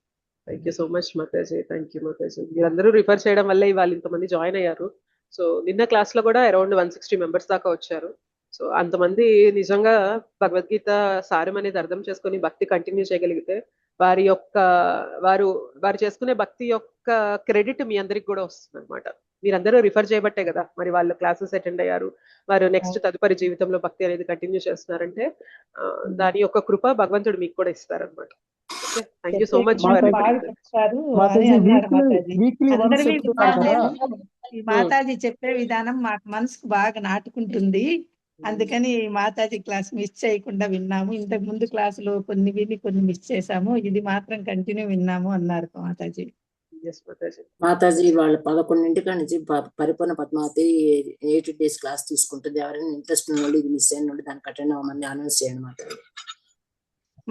థ్యాంక్ యూ సో మచ్ మాతాజీ. థ్యాంక్ యూ మాతాజీ. మీరందరూ రిఫర్ చేయడం వల్ల ఇవాళ ఇంతమంది జాయిన్ అయ్యారు. సో నిన్న క్లాస్ లో కూడా అరౌండ్ 160 మెంబర్స్ దాకా వచ్చారు. సో అంతమంది నిజంగా భగవద్గీత సారం అనేది అర్థం చేసుకొని భక్తి కంటిన్యూ చేయగలిగితే వారు చేసుకునే భక్తి యొక్క క్రెడిట్ మీ అందరికి కూడా వస్తుంది అనమాట. మీరందరూ రిఫర్ చేయబట్టే కదా మరి వాళ్ళు క్లాసెస్ అటెండ్ అయ్యారు. వారు నెక్స్ట్ తదుపరి జీవితంలో భక్తి అనేది కంటిన్యూ చేస్తున్నారంటే దాని యొక్క కృప భగవంతుడు మీకు కూడా ఇస్తారనమాట. Thank you so much. Mataji చెప్పే విధానం మాకు మనసుకు బాగా నాటుకుంటుంది. అందుకని మాతాజీ క్లాస్ మిస్ చేయకుండా విన్నాము. ఇంతకు ముందు క్లాసులో కొన్ని విని కొన్ని మిస్ చేసాము. ఇది మాత్రం కంటిన్యూ విన్నాము అన్నారు మాతాజీ. మాతాజీ వాళ్ళు 11 నుంచి పరిపూర్ణ పద్మావతి 8 days క్లాస్ తీసుకుంటుంది. ఎవరైనా ఇంట్రెస్ట్ ఉన్న వాళ్ళు ఇది మిస్ అయిన వాళ్ళు దానికి అటెండ్ అవ్వమని అనౌన్స్ చేయండి మాతాజీ.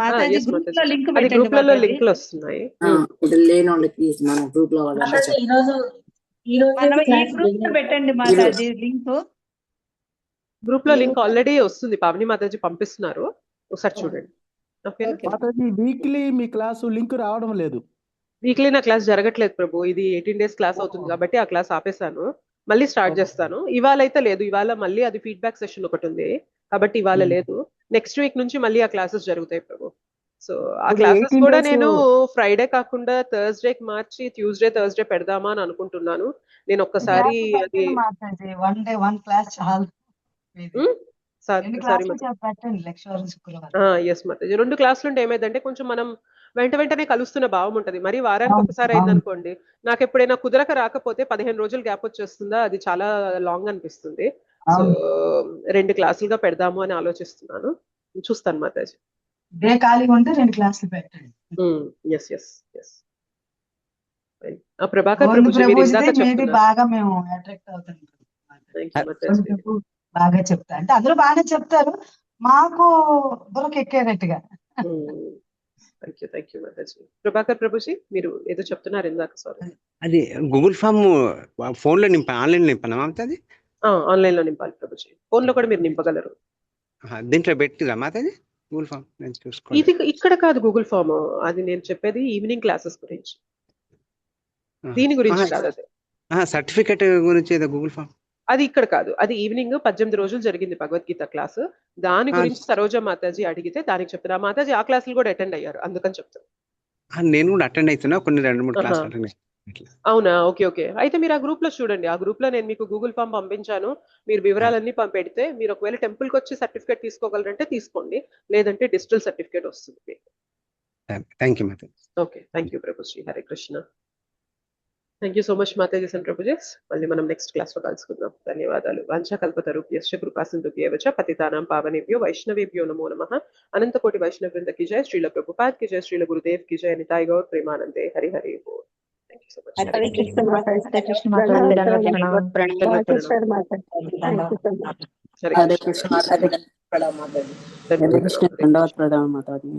మాతాజీ గ్రూప్ లో లింక్ లింక్లు వస్తున్నాయి. లేని వాళ్ళకి మన గ్రూప్ లో పెట్టండి మాతాజీ లింక్. గ్రూప్ లో లింక్ ఆల్రెడీ వస్తుంది. పావని మాతాజీ పంపిస్తున్నారు, ఒకసారి చూడండి. మాతాజీ వీక్లీ మీ క్లాసు లింక్ రావడం లేదు. వీక్లీ నా క్లాస్ జరగట్లేదు ప్రభు. ఇది 18 days క్లాస్ అవుతుంది కాబట్టి ఆ క్లాస్ ఆపేశాను. మళ్ళీ స్టార్ట్ చేస్తాను. ఇవాళ అయితే లేదు. ఇవాళ మళ్ళీ అది ఫీడ్బ్యాక్ సెషన్ ఒకటి ఉంది కాబట్టి ఇవాళ లేదు. నెక్స్ట్ వీక్ నుంచి మళ్ళీ ఆ క్లాసెస్ జరుగుతాయి ప్రభు. సో ఆ క్లాసెస్ కూడా నేను ఫ్రైడే కాకుండా థర్స్డేకి మార్చి ట్యూస్డే థర్స్డే పెడదామా అని అనుకుంటున్నాను. నేను ఒక్కసారి అది ఎస్ మాతాజీ 2 క్లాసులు ఉంటే ఏమైందంటే కొంచెం మనం వెంటనే కలుస్తున్న భావం ఉంటది. మరి వారానికి ఒకసారి అయింది అనుకోండి, నాకు ఎప్పుడైనా కుదరక రాకపోతే 15 రోజులు గ్యాప్ వచ్చేస్తుందా, అది చాలా లాంగ్ అనిపిస్తుంది. సో 2 క్లాసులుగా పెడదాము అని ఆలోచిస్తున్నాను. చూస్తాను మాతాజీ. ఖాళీగా ఉంటే 2 క్లాసులు పెట్టండి. Yes yes yes. Prabhakar Prabhuji బాగా మేము అట్రాక్ట్ అవుతాం. బాగా చెప్తా అంటే అందరూ బాగానే చెప్తారు, మాకు బుర్రకు ఎక్కేటట్టుగా. థ్యాంక్ యూ మాతాజీ. ప్రభాకర్ ప్రభుజీ మీరు ఏదో చెప్తున్నారు ఇందాక. సారీ, అది గూగుల్ ఫామ్ ఫోన్ లో ఆన్లైన్ నింపనా మాతాజీ? ఆన్లైన్ లో నింపాలి ప్రభుజీ. ఫోన్ లో కూడా మీరు నింపగలరు. దీంట్లో పెట్టిగా మాతాజీ గూగుల్ ఫామ్? ఇది ఇక్కడ కాదు గూగుల్ ఫామ్. అది నేను చెప్పేది ఈవినింగ్ క్లాసెస్ గురించి, దీని గురించి కాదు. అది సర్టిఫికెట్ గురించి గూగుల్ ఫామ్ అది ఇక్కడ కాదు. అది ఈవినింగ్ 18 రోజులు జరిగింది భగవద్గీత క్లాస్. దాని గురించి సరోజా మాతాజీ అడిగితే దానికి చెప్తారు. మాతాజీ ఆ క్లాసులు కూడా అటెండ్ అయ్యారు, అందుకని చెప్తాను. నేను కూడా అటెండ్ అవుతున్నా, కొన్ని 2-3 క్లాసులు. అవునా? Okay okay. అయితే మీరు ఆ గ్రూప్ లో చూడండి. ఆ గ్రూప్ లో నేను మీకు గూగుల్ ఫామ్ పంపించాను. మీరు వివరాలన్నీ పెడితే మీరు ఒకవేళ టెంపుల్ కి వచ్చి సర్టిఫికేట్ తీసుకోగలరంటే తీసుకోండి, లేదంటే డిజిటల్ సర్టిఫికేట్ వస్తుంది. థ్యాంక్ యూ మాతాజీ. ఓకే, థ్యాంక్ యూ ప్రభుజీ. Hare Krishna. Thank you so much Matajis and Prabhujis. మళ్ళీ మనం నెక్స్ట్ క్లాస్ లో కలుసుకుందాం. ధన్యవాదాలు. వాంఛాకల్పతరుభ్యశ్చ కృపాసింధుభ్యేవ చ పతితానాం పావనేభ్యో వైష్ణవేభ్యో నమో నమః. అనంతకోటి వైష్ణవ వృంద की जय. శ్రీల ప్రభుపాద్ की जय. శ్రీల గురుదేవ్ की जय. నితాయ్ గౌర్ ప్రేమానందే. హరి హరి బోల్. Thank you so much. Hare Krishna మాతాజీ. హరే కృష్ణ మాతాజీ. హరే కృష్ణ మాతాజీ. హరే కృష్ణ. దండవత్ ప్రణామం మాతాజీ.